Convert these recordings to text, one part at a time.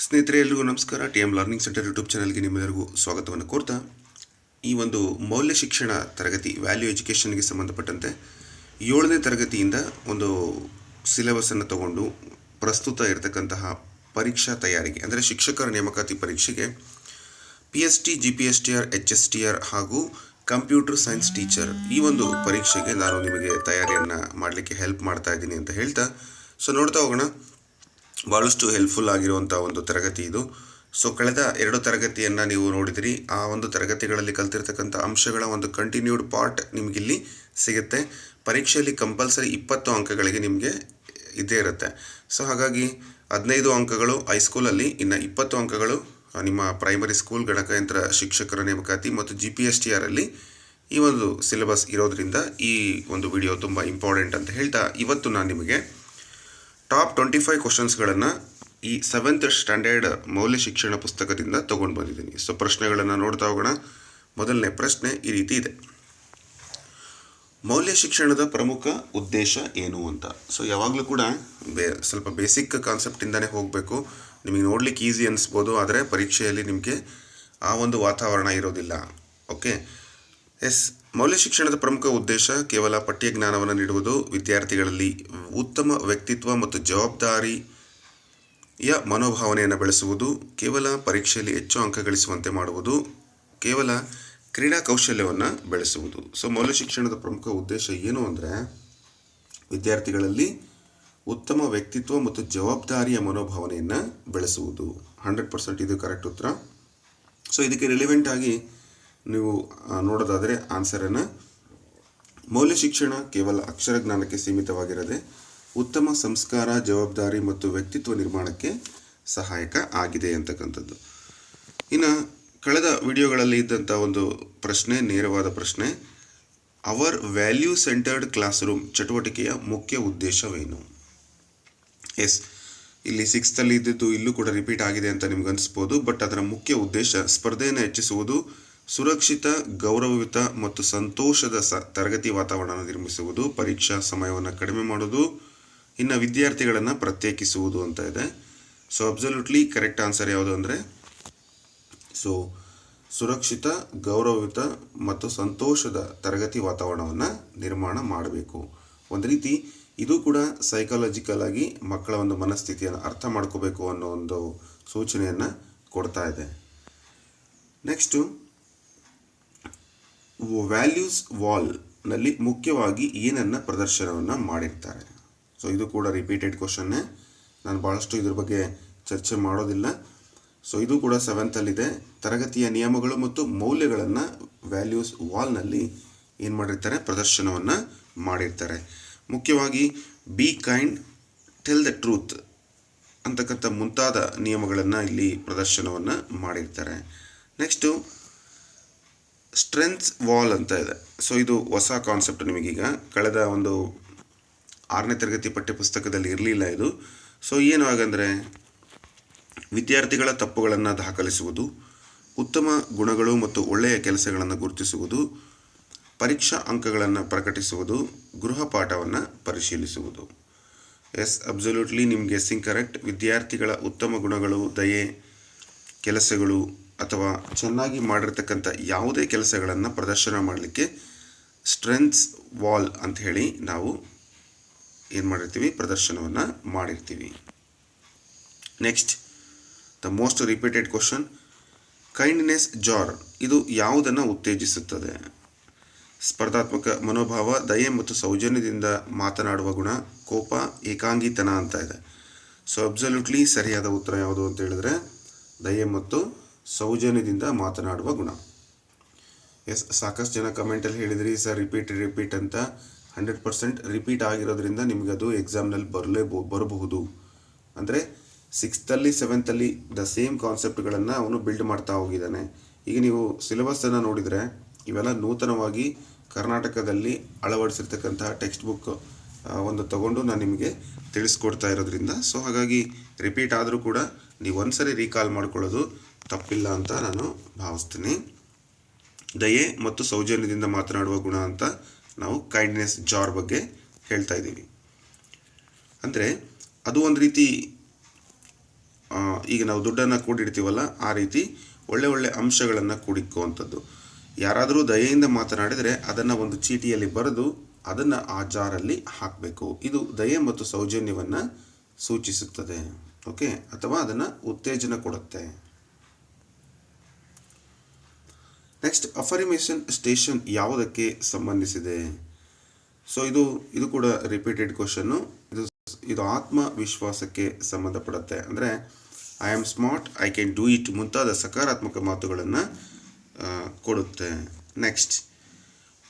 ಸ್ನೇಹಿತರೆ, ಎಲ್ರಿಗೂ ನಮಸ್ಕಾರ. TM ಲರ್ನಿಂಗ್ ಸೆಂಟರ್ ಯೂಟ್ಯೂಬ್ ಚಾನಲ್ಗೆ ನಿಮ್ಮೆಲ್ಲರಿಗೂ ಸ್ವಾಗತವನ್ನು ಕೋರ್ತಾ, ಈ ಒಂದು ಮೌಲ್ಯ ಶಿಕ್ಷಣ ತರಗತಿ ವ್ಯಾಲ್ಯೂ ಎಜುಕೇಷನ್ಗೆ ಸಂಬಂಧಪಟ್ಟಂತೆ 7ನೇ ತರಗತಿಯಿಂದ ಒಂದು ಸಿಲೆಬಸನ್ನು ತಗೊಂಡು ಪ್ರಸ್ತುತ ಇರತಕ್ಕಂತಹ ಪರೀಕ್ಷಾ ತಯಾರಿಗೆ ಅಂದರೆ ಶಿಕ್ಷಕರ ನೇಮಕಾತಿ ಪರೀಕ್ಷೆಗೆ PST, GPSTR, HSTR ಹಾಗೂ ಕಂಪ್ಯೂಟರ್ ಸೈನ್ಸ್ ಟೀಚರ್ ಈ ಒಂದು ಪರೀಕ್ಷೆಗೆ ನಾನು ನಿಮಗೆ ತಯಾರಿಯನ್ನು ಮಾಡಲಿಕ್ಕೆ ಹೆಲ್ಪ್ ಮಾಡ್ತಾ ಇದ್ದೀನಿ ಅಂತ ಹೇಳ್ತಾ, ನೋಡ್ತಾ ಹೋಗೋಣ. ಭಾಳಷ್ಟು ಹೆಲ್ಪ್ಫುಲ್ ಆಗಿರುವಂಥ ಒಂದು ತರಗತಿ ಇದು. ಕಳೆದ 2 ತರಗತಿಯನ್ನು ನೀವು ನೋಡಿದಿರಿ. ಆ ಒಂದು ತರಗತಿಗಳಲ್ಲಿ ಕಲ್ತಿರ್ತಕ್ಕಂಥ ಅಂಶಗಳ ಒಂದು ಕಂಟಿನ್ಯೂಡ್ ಪಾರ್ಟ್ ನಿಮಗಿಲ್ಲಿ ಸಿಗುತ್ತೆ. ಪರೀಕ್ಷೆಯಲ್ಲಿ ಕಂಪಲ್ಸರಿ 20 ಅಂಕಗಳಿಗೆ ನಿಮಗೆ ಇದ್ದೇ ಇರುತ್ತೆ. ಹಾಗಾಗಿ 15 ಅಂಕಗಳು ಹೈಸ್ಕೂಲಲ್ಲಿ, ಇನ್ನು 20 ಅಂಕಗಳು ನಿಮ್ಮ ಪ್ರೈಮರಿ ಸ್ಕೂಲ್ ಗಣಕಯಂತ್ರ ಶಿಕ್ಷಕರ ನೇಮಕಾತಿ ಮತ್ತು GPSTR ಅಲ್ಲಿ ಈ ಒಂದು ಸಿಲೆಬಸ್ ಇರೋದ್ರಿಂದ ಈ ಒಂದು ವಿಡಿಯೋ ತುಂಬ ಇಂಪಾರ್ಟೆಂಟ್ ಅಂತ ಹೇಳ್ತಾ, ಇವತ್ತು ನಾನು ನಿಮಗೆ ಟಾಪ್ 25 ಕ್ವಶನ್ಸ್ಗಳನ್ನು ಈ 7th ಸ್ಟ್ಯಾಂಡರ್ಡ್ ಮೌಲ್ಯ ಶಿಕ್ಷಣ ಪುಸ್ತಕದಿಂದ ತೊಗೊಂಡು ಬಂದಿದ್ದೀನಿ. ಪ್ರಶ್ನೆಗಳನ್ನು ನೋಡ್ತಾ ಹೋಗೋಣ. ಮೊದಲನೇ ಪ್ರಶ್ನೆ ಈ ರೀತಿ ಇದೆ: ಮೌಲ್ಯ ಶಿಕ್ಷಣದ ಪ್ರಮುಖ ಉದ್ದೇಶ ಏನು ಅಂತ. ಯಾವಾಗಲೂ ಕೂಡ ಸ್ವಲ್ಪ ಬೇಸಿಕ್ ಕಾನ್ಸೆಪ್ಟಿಂದನೇ ಹೋಗಬೇಕು. ನಿಮಗೆ ನೋಡ್ಲಿಕ್ಕೆ ಈಸಿ ಅನಿಸ್ಬೋದು, ಆದರೆ ಪರೀಕ್ಷೆಯಲ್ಲಿ ನಿಮಗೆ ಆ ಒಂದು ವಾತಾವರಣ ಇರೋದಿಲ್ಲ. ಓಕೆ, ಮೌಲ್ಯ ಶಿಕ್ಷಣದ ಪ್ರಮುಖ ಉದ್ದೇಶ ಕೇವಲ ಪಠ್ಯ ಜ್ಞಾನವನ್ನು ನೀಡುವುದು, ವಿದ್ಯಾರ್ಥಿಗಳಲ್ಲಿ ಉತ್ತಮ ವ್ಯಕ್ತಿತ್ವ ಮತ್ತು ಜವಾಬ್ದಾರಿಯ ಮನೋಭಾವನೆಯನ್ನು ಬೆಳೆಸುವುದು, ಕೇವಲ ಪರೀಕ್ಷೆಯಲ್ಲಿ ಹೆಚ್ಚು ಅಂಕ ಗಳಿಸುವಂತೆ ಮಾಡುವುದು, ಕೇವಲ ಕ್ರೀಡಾ ಕೌಶಲ್ಯವನ್ನು ಬೆಳೆಸುವುದು. ಮೌಲ್ಯ ಶಿಕ್ಷಣದ ಪ್ರಮುಖ ಉದ್ದೇಶ ಏನು ಅಂದರೆ ವಿದ್ಯಾರ್ಥಿಗಳಲ್ಲಿ ಉತ್ತಮ ವ್ಯಕ್ತಿತ್ವ ಮತ್ತು ಜವಾಬ್ದಾರಿಯ ಮನೋಭಾವನೆಯನ್ನು ಬೆಳೆಸುವುದು. 100% ಇದು ಕರೆಕ್ಟ್ ಉತ್ತರ. ಇದಕ್ಕೆ ರಿಲೆವೆಂಟ್ ಆಗಿ ನೀವು ನೋಡೋದಾದರೆ ಆನ್ಸರನ್ನು, ಮೌಲ್ಯ ಶಿಕ್ಷಣ ಕೇವಲ ಅಕ್ಷರ ಜ್ಞಾನಕ್ಕೆ ಸೀಮಿತವಾಗಿರದೆ ಉತ್ತಮ ಸಂಸ್ಕಾರ, ಜವಾಬ್ದಾರಿ ಮತ್ತು ವ್ಯಕ್ತಿತ್ವ ನಿರ್ಮಾಣಕ್ಕೆ ಸಹಾಯಕ ಆಗಿದೆ ಅಂತಕ್ಕಂಥದ್ದು. ಇನ್ನು ಕಳೆದ ವಿಡಿಯೋಗಳಲ್ಲಿ ಇದ್ದಂಥ ಒಂದು ಪ್ರಶ್ನೆ, ನೇರವಾದ ಪ್ರಶ್ನೆ: our value centred classroom ಚಟುವಟಿಕೆಯ ಮುಖ್ಯ ಉದ್ದೇಶವೇನು? ಇಲ್ಲಿ 6th ಅಲ್ಲಿ ಇದ್ದಿದ್ದು ಇಲ್ಲೂ ಕೂಡ ರಿಪೀಟ್ ಆಗಿದೆ ಅಂತ ನಿಮ್ಗೆ ಅನಿಸ್ಬೋದು. ಬಟ್ ಅದರ ಮುಖ್ಯ ಉದ್ದೇಶ ಸ್ಪರ್ಧೆಯನ್ನು ಹೆಚ್ಚಿಸುವುದು, ಸುರಕ್ಷಿತ, ಗೌರವಯುತ ಮತ್ತು ಸಂತೋಷದ ತರಗತಿ ವಾತಾವರಣ ನಿರ್ಮಿಸುವುದು, ಪರೀಕ್ಷಾ ಸಮಯವನ್ನು ಕಡಿಮೆ ಮಾಡೋದು, ಇನ್ನು ವಿದ್ಯಾರ್ಥಿಗಳನ್ನು ಪ್ರತ್ಯೇಕಿಸುವುದು ಅಂತ ಇದೆ. ಅಬ್ಸಲ್ಯೂಟ್ಲಿ ಕರೆಕ್ಟ್ ಆನ್ಸರ್ ಯಾವುದು ಅಂದರೆ ಸುರಕ್ಷಿತ, ಗೌರವಯುತ ಮತ್ತು ಸಂತೋಷದ ತರಗತಿ ವಾತಾವರಣವನ್ನು ನಿರ್ಮಾಣ ಮಾಡಬೇಕು. ಒಂದು ರೀತಿ ಇದು ಕೂಡ ಸೈಕಾಲಜಿಕಲ್ ಆಗಿ ಮಕ್ಕಳ ಒಂದು ಮನಸ್ಥಿತಿಯನ್ನು ಅರ್ಥ ಮಾಡ್ಕೋಬೇಕು ಅನ್ನೋ ಒಂದು ಸೂಚನೆಯನ್ನು ಕೊಡ್ತಾ ಇದೆ. ನೆಕ್ಸ್ಟು, ವ್ಯಾಲ್ಯೂಸ್ ವಾಲ್ನಲ್ಲಿ ಮುಖ್ಯವಾಗಿ ಏನನ್ನು ಪ್ರದರ್ಶನವನ್ನು ಮಾಡಿರ್ತಾರೆ? ಇದು ಕೂಡ ರಿಪೀಟೆಡ್ ಕ್ವಶನ್ನೇ, ನಾನು ಭಾಳಷ್ಟು ಇದ್ರ ಬಗ್ಗೆ ಚರ್ಚೆ ಮಾಡೋದಿಲ್ಲ. ಇದು ಕೂಡ 7th ಅಲ್ಲಿದೆ. ತರಗತಿಯ ನಿಯಮಗಳು ಮತ್ತು ಮೌಲ್ಯಗಳನ್ನು ವ್ಯಾಲ್ಯೂಸ್ ವಾಲ್ನಲ್ಲಿ ಏನು ಮಾಡಿರ್ತಾರೆ? ಪ್ರದರ್ಶನವನ್ನು ಮಾಡಿರ್ತಾರೆ. ಮುಖ್ಯವಾಗಿ be kind, tell the truth ಅಂತಕ್ಕಂಥ ಮುಂತಾದ ನಿಯಮಗಳನ್ನು ಇಲ್ಲಿ ಪ್ರದರ್ಶನವನ್ನು ಮಾಡಿರ್ತಾರೆ. ನೆಕ್ಸ್ಟು ಸ್ಟ್ರೆಂತ್ಸ್ ವಾಲ್ ಅಂತ ಇದೆ. ಇದು ಹೊಸ ಕಾನ್ಸೆಪ್ಟ್ ನಿಮಗೀಗ, ಕಳೆದ ಒಂದು 6ನೇ ತರಗತಿ ಪಠ್ಯಪುಸ್ತಕದಲ್ಲಿ ಇರಲಿಲ್ಲ ಇದು. ಏನು ಹಾಗಂದರೆ ವಿದ್ಯಾರ್ಥಿಗಳ ತಪ್ಪುಗಳನ್ನು ದಾಖಲಿಸುವುದು, ಉತ್ತಮ ಗುಣಗಳು ಮತ್ತು ಒಳ್ಳೆಯ ಕೆಲಸಗಳನ್ನು ಗುರುತಿಸುವುದು, ಪರೀಕ್ಷಾ ಅಂಕಗಳನ್ನು ಪ್ರಕಟಿಸುವುದು, ಗೃಹಪಾಠವನ್ನು ಪರಿಶೀಲಿಸುವುದು. ಅಬ್ಸಲ್ಯೂಟ್ಲಿ ನಿಮ್ಮ ಗೆಸ್ಸಿಂಗ್ ಕರೆಕ್ಟ್. ವಿದ್ಯಾರ್ಥಿಗಳ ಉತ್ತಮ ಗುಣಗಳು, ದಯೆ, ಕೆಲಸಗಳು ಅಥವಾ ಚೆನ್ನಾಗಿ ಮಾಡಿರ್ತಕ್ಕಂಥ ಯಾವುದೇ ಕೆಲಸಗಳನ್ನು ಪ್ರದರ್ಶನ ಮಾಡಲಿಕ್ಕೆ ಸ್ಟ್ರೆಂತ್ಸ್ ವಾಲ್ ಅಂತ ಹೇಳಿ ನಾವು ಏನು ಮಾಡಿರ್ತೀವಿ? ಪ್ರದರ್ಶನವನ್ನು ಮಾಡಿರ್ತೀವಿ. Next, the most repeated question: kindness jar ಇದು ಯಾವುದನ್ನು ಉತ್ತೇಜಿಸುತ್ತದೆ? ಸ್ಪರ್ಧಾತ್ಮಕ ಮನೋಭಾವ, ದಯೆ ಮತ್ತು ಸೌಜನ್ಯದಿಂದ ಮಾತನಾಡುವ ಗುಣ, ಕೋಪ, ಏಕಾಂಗಿತನ ಅಂತ ಇದೆ. ಅಬ್ಸಲ್ಯೂಟ್ಲಿ ಸರಿಯಾದ ಉತ್ತರ ಯಾವುದು ಅಂತ ಹೇಳಿದ್ರೆ ದಯೆ ಮತ್ತು ಸೌಜನ್ಯದಿಂದ ಮಾತನಾಡುವ ಗುಣ. ಸಾಕಷ್ಟು ಜನ ಕಮೆಂಟಲ್ಲಿ ಹೇಳಿದ್ರಿ ಸರ್ ರಿಪೀಟ್ ಅಂತ. 100% ರಿಪೀಟ್ ಆಗಿರೋದ್ರಿಂದ ನಿಮಗೆ ಅದು ಎಕ್ಸಾಮ್ನಲ್ಲಿ ಬರಬಹುದು. ಅಂದರೆ 6th ಅಲ್ಲಿ 7th ಅಲ್ಲಿ ದ ಸೇಮ್ ಕಾನ್ಸೆಪ್ಟ್ಗಳನ್ನು ಅವನು ಬಿಲ್ಡ್ ಮಾಡ್ತಾ ಹೋಗಿದ್ದಾನೆ. ಈಗ ನೀವು ಸಿಲೆಬಸ್ಸನ್ನು ನೋಡಿದರೆ ಇವೆಲ್ಲ ನೂತನವಾಗಿ ಕರ್ನಾಟಕದಲ್ಲಿ ಅಳವಡಿಸಿರ್ತಕ್ಕಂತಹ ಟೆಕ್ಸ್ಟ್ ಬುಕ್ ಒಂದು ತಗೊಂಡು ನಾನು ನಿಮಗೆ ತಿಳಿಸ್ಕೊಡ್ತಾ ಇರೋದ್ರಿಂದ ಹಾಗಾಗಿ ರಿಪೀಟ್ ಆದರೂ ಕೂಡ ನೀವು ಒಂದ್ಸರಿ ರೀಕಾಲ್ ಮಾಡ್ಕೊಳ್ಳೋದು ತಪ್ಪಿಲ್ಲ ಅಂತ ನಾನು ಭಾವಿಸ್ತೀನಿ. ದಯೆ ಮತ್ತು ಸೌಜನ್ಯದಿಂದ ಮಾತನಾಡುವ ಗುಣ ಅಂತ ನಾವು ಕೈಂಡ್ನೆಸ್ ಜಾರ್ ಬಗ್ಗೆ ಹೇಳ್ತಾ ಇದ್ದೀವಿ. ಅಂದರೆ ಅದು ಒಂದು ರೀತಿ ಈಗ ನಾವು ದುಡ್ಡನ್ನು ಕೂಡಿಡ್ತೀವಲ್ಲ ಆ ರೀತಿ ಒಳ್ಳೆ ಒಳ್ಳೆ ಅಂಶಗಳನ್ನು ಕೂಡಿಕ್ಕುವಂಥದ್ದು. ಯಾರಾದರೂ ದಯೆಯಿಂದ ಮಾತನಾಡಿದರೆ ಅದನ್ನು ಒಂದು ಚೀಟಿಯಲ್ಲಿ ಬರೆದು ಅದನ್ನು ಆ ಜಾರಲ್ಲಿ ಹಾಕಬೇಕು. ಇದು ದಯೆ ಮತ್ತು ಸೌಜನ್ಯವನ್ನು ಸೂಚಿಸುತ್ತದೆ. ಓಕೆ, ಅಥವಾ ಅದನ್ನು ಉತ್ತೇಜನ ಕೊಡುತ್ತೆ. ನೆಕ್ಸ್ಟ್, ಅಫರ್ಮೇಷನ್ ಸ್ಟೇಷನ್ ಯಾವುದಕ್ಕೆ ಸಂಬಂಧಿಸಿದೆ? ಸೊ ಇದು ಕೂಡ ರಿಪೀಟೆಡ್ ಕ್ವಶನ್ನು. ಇದು ಆತ್ಮವಿಶ್ವಾಸಕ್ಕೆ ಸಂಬಂಧಪಡುತ್ತೆ. ಅಂದರೆ I am smart, I can do it ಮುಂತಾದ ಸಕಾರಾತ್ಮಕ ಮಾತುಗಳನ್ನು ಕೊಡುತ್ತೆ. Next,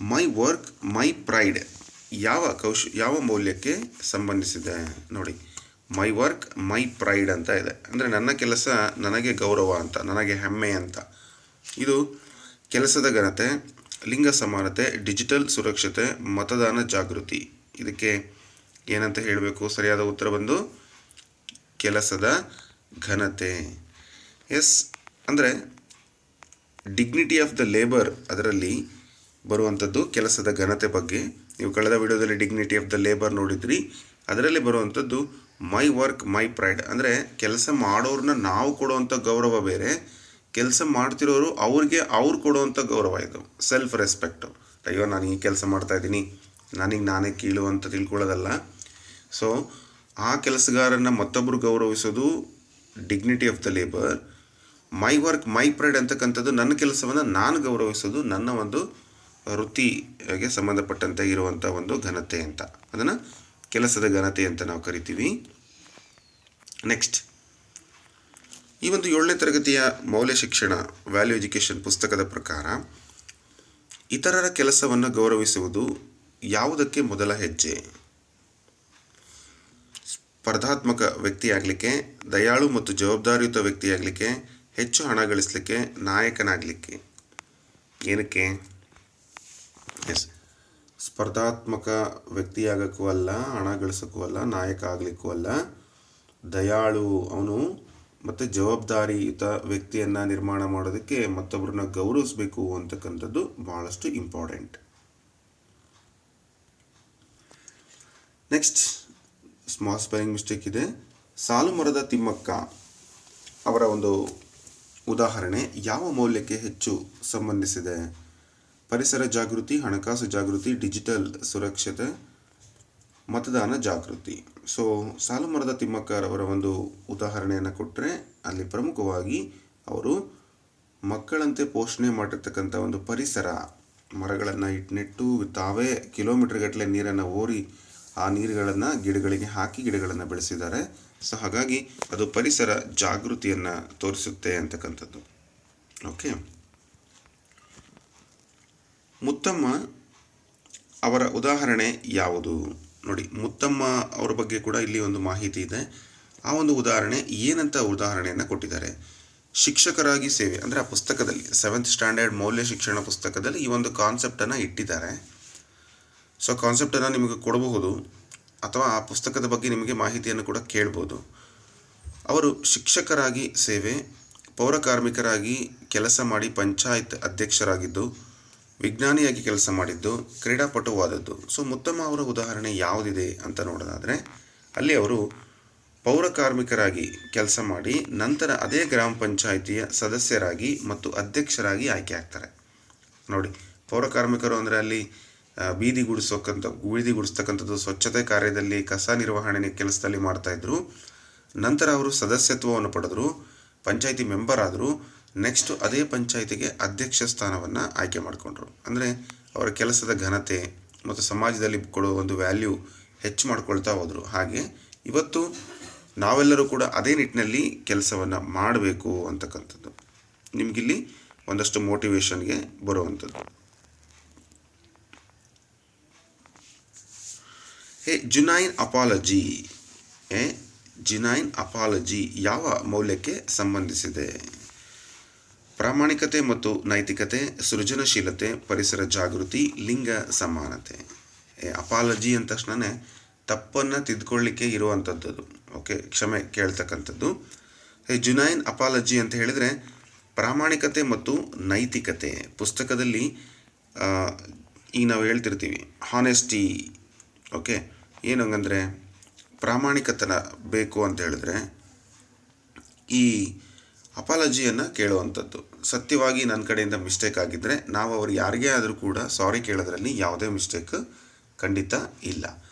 my work my pride ಯಾವ ಮೌಲ್ಯಕ್ಕೆ ಸಂಬಂಧಿಸಿದೆ? ನೋಡಿ, ಮೈ ವರ್ಕ್ ಮೈ ಪ್ರೈಡ್ ಅಂತ ಇದೆ. ಅಂದರೆ ನನ್ನ ಕೆಲಸ ನನಗೆ ಗೌರವ ಅಂತ, ನನಗೆ ಹೆಮ್ಮೆ ಅಂತ. ಇದು ಕೆಲಸದ ಘನತೆ, ಲಿಂಗ ಸಮಾನತೆ, ಡಿಜಿಟಲ್ ಸುರಕ್ಷತೆ, ಮತದಾನ ಜಾಗೃತಿ. ಇದಕ್ಕೆ ಏನಂತ ಹೇಳಬೇಕು? ಸರಿಯಾದ ಉತ್ತರ ಬಂದು ಕೆಲಸದ ಘನತೆ. ಎಸ್, ಅಂದರೆ ಡಿಗ್ನಿಟಿ ಆಫ್ ದ ಲೇಬರ್ ಅದರಲ್ಲಿ ಬರುವಂಥದ್ದು ಕೆಲಸದ ಘನತೆ ಬಗ್ಗೆ. ನೀವು ಕಳೆದ ವಿಡಿಯೋದಲ್ಲಿ ಡಿಗ್ನಿಟಿ ಆಫ್ ದ ಲೇಬರ್ ನೋಡಿದ್ರಿ. ಅದರಲ್ಲಿ ಬರುವಂಥದ್ದು ಮೈ ವರ್ಕ್ ಮೈ ಪ್ರೈಡ್. ಅಂದರೆ ಕೆಲಸ ಮಾಡೋರನ್ನ ನಾವು ಕೊಡುವಂಥ ಗೌರವ ಬೇರೆ, ಕೆಲಸ ಮಾಡ್ತಿರೋರು ಅವ್ರು ಕೊಡುವಂಥ ಗೌರವ. ಇದು ಸೆಲ್ಫ್ ರೆಸ್ಪೆಕ್ಟು. ಅಯ್ಯೋ, ನಾನು ಈ ಕೆಲಸ ಮಾಡ್ತಾಯಿದ್ದೀನಿ, ನನಗೆ ನಾನೇ ಕೀಳು ಅಂತ ತಿಳ್ಕೊಳ್ಳೋದಲ್ಲ. ಸೊ ಆ ಕೆಲಸಗಾರನ ಮತ್ತೊಬ್ಬರು ಗೌರವಿಸೋದು dignity of the labour. My work my pride ಅಂತಕ್ಕಂಥದ್ದು ನನ್ನ ಕೆಲಸವನ್ನು ನಾನು ಗೌರವಿಸೋದು, ನನ್ನ ಒಂದು ವೃತ್ತಿಗೆ ಸಂಬಂಧಪಟ್ಟಂತೆ ಇರುವಂಥ ಒಂದು ಘನತೆ ಅಂತ. ಅದನ್ನು ಕೆಲಸದ ಘನತೆ ಅಂತ ನಾವು ಕರಿತೀವಿ. ನೆಕ್ಸ್ಟ್, ಈ ಒಂದು 7ನೇ ತರಗತಿಯ ಮೌಲ್ಯ ಶಿಕ್ಷಣ ವ್ಯಾಲ್ಯೂ ಎಜುಕೇಷನ್ ಪುಸ್ತಕದ ಪ್ರಕಾರ ಇತರರ ಕೆಲಸವನ್ನು ಗೌರವಿಸುವುದು ಯಾವುದಕ್ಕೆ ಮೊದಲ ಹೆಜ್ಜೆ? ಸ್ಪರ್ಧಾತ್ಮಕ ವ್ಯಕ್ತಿಯಾಗಲಿಕ್ಕೆ, ದಯಾಳು ಮತ್ತು ಜವಾಬ್ದಾರಿಯುತ ವ್ಯಕ್ತಿಯಾಗಲಿಕ್ಕೆ, ಹೆಚ್ಚು ಹಣ ಗಳಿಸಲಿಕ್ಕೆ, ನಾಯಕನಾಗಲಿಕ್ಕೆ. ಏನಕ್ಕೆ? ಎಸ್, ಸ್ಪರ್ಧಾತ್ಮಕ ವ್ಯಕ್ತಿಯಾಗಕ್ಕೂ ಅಲ್ಲ, ಹಣ ಗಳಿಸೋಕ್ಕೂ ಅಲ್ಲ, ನಾಯಕ ಆಗಲಿಕ್ಕೂ ಅಲ್ಲ. ದಯಾಳು ಅವನು ಮತ್ತು ಜವಾಬ್ದಾರಿಯುತ ವ್ಯಕ್ತಿಯನ್ನು ನಿರ್ಮಾಣ ಮಾಡೋದಕ್ಕೆ ಮತ್ತೊಬ್ಬರನ್ನ ಗೌರವಿಸಬೇಕು ಅಂತಕ್ಕಂಥದ್ದು ಭಾಳಷ್ಟು important. Next, small spelling mistake ಇದೆ. ಸಾಲುಮರದ ತಿಮ್ಮಕ್ಕ ಅವರ ಒಂದು ಉದಾಹರಣೆ ಯಾವ ಮೌಲ್ಯಕ್ಕೆ ಹೆಚ್ಚು ಸಂಬಂಧಿಸಿದೆ? ಪರಿಸರ ಜಾಗೃತಿ, ಹಣಕಾಸು ಜಾಗೃತಿ, ಡಿಜಿಟಲ್ ಸುರಕ್ಷತೆ, ಮತದಾನ ಜಾಗೃತಿ. ಸೊ ಸಾಲುಮರದ ತಿಮ್ಮಕ್ಕರವರ ಒಂದು ಉದಾಹರಣೆಯನ್ನು ಕೊಟ್ಟರೆ ಅಲ್ಲಿ ಪ್ರಮುಖವಾಗಿ ಅವರು ಮಕ್ಕಳಂತೆ ಪೋಷಣೆ ಮಾಡಿರ್ತಕ್ಕಂಥ ಒಂದು ಪರಿಸರ, ಮರಗಳನ್ನು ನೆಟ್ಟು ತಾವೇ ಕಿಲೋಮೀಟರ್ ಗಟ್ಟಲೆ ನೀರನ್ನು ಓರಿ ಆ ನೀರುಗಳನ್ನು ಗಿಡಗಳಿಗೆ ಹಾಕಿ ಗಿಡಗಳನ್ನು ಬೆಳೆಸಿದ್ದಾರೆ. ಸೊ ಹಾಗಾಗಿ ಅದು ಪರಿಸರ ಜಾಗೃತಿಯನ್ನು ತೋರಿಸುತ್ತೆ ಅಂತಕ್ಕಂಥದ್ದು. ಓಕೆ, ಮುತ್ತಮ್ಮ ಅವರ ಉದಾಹರಣೆ ಯಾವುದು? ನೋಡಿ, ಮುತ್ತಮ್ಮ ಅವರ ಬಗ್ಗೆ ಕೂಡ ಇಲ್ಲಿ ಒಂದು ಮಾಹಿತಿ ಇದೆ. ಆ ಒಂದು ಉದಾಹರಣೆ ಏನಂತ ಉದಾಹರಣೆಯನ್ನು ಕೊಟ್ಟಿದ್ದಾರೆ? ಶಿಕ್ಷಕರಾಗಿ ಸೇವೆ. ಅಂದರೆ ಆ ಪುಸ್ತಕದಲ್ಲಿ 7th ಸ್ಟ್ಯಾಂಡರ್ಡ್ ಮೌಲ್ಯ ಶಿಕ್ಷಣ ಪುಸ್ತಕದಲ್ಲಿ ಈ ಒಂದು ಕಾನ್ಸೆಪ್ಟನ್ನು ಇಟ್ಟಿದ್ದಾರೆ. ಸೊ ಕಾನ್ಸೆಪ್ಟನ್ನು ನಿಮಗೆ ಕೊಡಬಹುದು ಅಥವಾ ಆ ಪುಸ್ತಕದ ಬಗ್ಗೆ ನಿಮಗೆ ಮಾಹಿತಿಯನ್ನು ಕೂಡ ಕೇಳ್ಬೋದು. ಅವರು ಶಿಕ್ಷಕರಾಗಿ ಸೇವೆ, ಪೌರಕಾರ್ಮಿಕರಾಗಿ ಕೆಲಸ ಮಾಡಿ ಪಂಚಾಯತ್ ಅಧ್ಯಕ್ಷರಾಗಿದ್ದು, ವಿಜ್ಞಾನಿಯಾಗಿ ಕೆಲಸ ಮಾಡಿದ್ದು, ಕ್ರೀಡಾಪಟುವಾದದ್ದು. ಸೊ ಮುತ್ತಮ್ಮ ಅವರ ಉದಾಹರಣೆ ಯಾವುದಿದೆ ಅಂತ ನೋಡೋದಾದರೆ ಅಲ್ಲಿ ಅವರು ಪೌರಕಾರ್ಮಿಕರಾಗಿ ಕೆಲಸ ಮಾಡಿ ನಂತರ ಅದೇ ಗ್ರಾಮ ಪಂಚಾಯಿತಿಯ ಸದಸ್ಯರಾಗಿ ಮತ್ತು ಅಧ್ಯಕ್ಷರಾಗಿ ಆಯ್ಕೆ ಆಗ್ತಾರೆ. ನೋಡಿ, ಪೌರಕಾರ್ಮಿಕರು ಅಂದರೆ ಅಲ್ಲಿ ಬೀದಿ ಗುಡಿಸ್ತಕ್ಕಂಥದ್ದು, ಸ್ವಚ್ಛತೆ ಕಾರ್ಯದಲ್ಲಿ, ಕಸ ನಿರ್ವಹಣೆ ಕೆಲಸದಲ್ಲಿ ಮಾಡ್ತಾಯಿದ್ರು. ನಂತರ ಅವರು ಸದಸ್ಯತ್ವವನ್ನು ಪಡೆದರು, ಪಂಚಾಯಿತಿ ಮೆಂಬರ್ ಆದರು. ನೆಕ್ಸ್ಟ್ ಅದೇ ಪಂಚಾಯಿತಿಗೆ ಅಧ್ಯಕ್ಷ ಸ್ಥಾನವನ್ನು ಆಯ್ಕೆ ಮಾಡಿಕೊಂಡ್ರು. ಅಂದರೆ ಅವರ ಕೆಲಸದ ಘನತೆ ಮತ್ತು ಸಮಾಜದಲ್ಲಿ ಕೊಡುವ ಒಂದು ವ್ಯಾಲ್ಯೂ ಹೆಚ್ಚು ಮಾಡ್ಕೊಳ್ತಾ ಹೋದರು. ಹಾಗೆ ಇವತ್ತು ನಾವೆಲ್ಲರೂ ಕೂಡ ಅದೇ ನಿಟ್ಟಿನಲ್ಲಿ ಕೆಲಸವನ್ನು ಮಾಡಬೇಕು ಅಂತಕ್ಕಂಥದ್ದು ನಿಮಗಿಲ್ಲಿ ಒಂದಷ್ಟು ಮೋಟಿವೇಶನ್ಗೆ ಬರುವಂಥದ್ದು. ಜುನೈನ್ ಅಪಾಲಜಿ ಯಾವ ಮೌಲ್ಯಕ್ಕೆ ಸಂಬಂಧಿಸಿದೆ? ಪ್ರಾಮಾಣಿಕತೆ ಮತ್ತು ನೈತಿಕತೆ, ಸೃಜನಶೀಲತೆ, ಪರಿಸರ ಜಾಗೃತಿ, ಲಿಂಗ ಸಮಾನತೆ. ಅಪಾಲಜಿ ಅಂದ ತಕ್ಷಣವೇ ತಪ್ಪನ್ನು ತಿದ್ದುಕೊಳ್ಳಿಕ್ಕೆ ಇರುವಂಥದ್ದು. ಓಕೆ, ಕ್ಷಮೆ ಕೇಳ್ತಕ್ಕಂಥದ್ದು. ಜುನೈನ್ ಅಪಾಲಜಿ ಅಂತ ಹೇಳಿದರೆ ಪ್ರಾಮಾಣಿಕತೆ ಮತ್ತು ನೈತಿಕತೆ. ಪುಸ್ತಕದಲ್ಲಿ ಈಗ ನಾವು ಹೇಳ್ತಿರ್ತೀವಿ ಹಾನೆಸ್ಟಿ. ಓಕೆ, ಏನು ಹಂಗಂದರೆ ಪ್ರಾಮಾಣಿಕತನ ಬೇಕು ಅಂತ ಹೇಳಿದ್ರೆ ಈ ಅಪಾಲಜಿಯನ್ನು ಕೇಳುವಂಥದ್ದು. ಸತ್ಯವಾಗಿ ನನ್ನ ಕಡೆಯಿಂದ ಮಿಸ್ಟೇಕ್ ಆಗಿದ್ದರೆ ನಾವು ಅವ್ರು ಯಾರಿಗೇ ಆದರೂ ಕೂಡ ಸಾರಿ ಕೇಳೋದ್ರಲ್ಲಿ ಯಾವುದೇ ಮಿಸ್ಟೇಕ್ ಖಂಡಿತ ಇಲ್ಲ.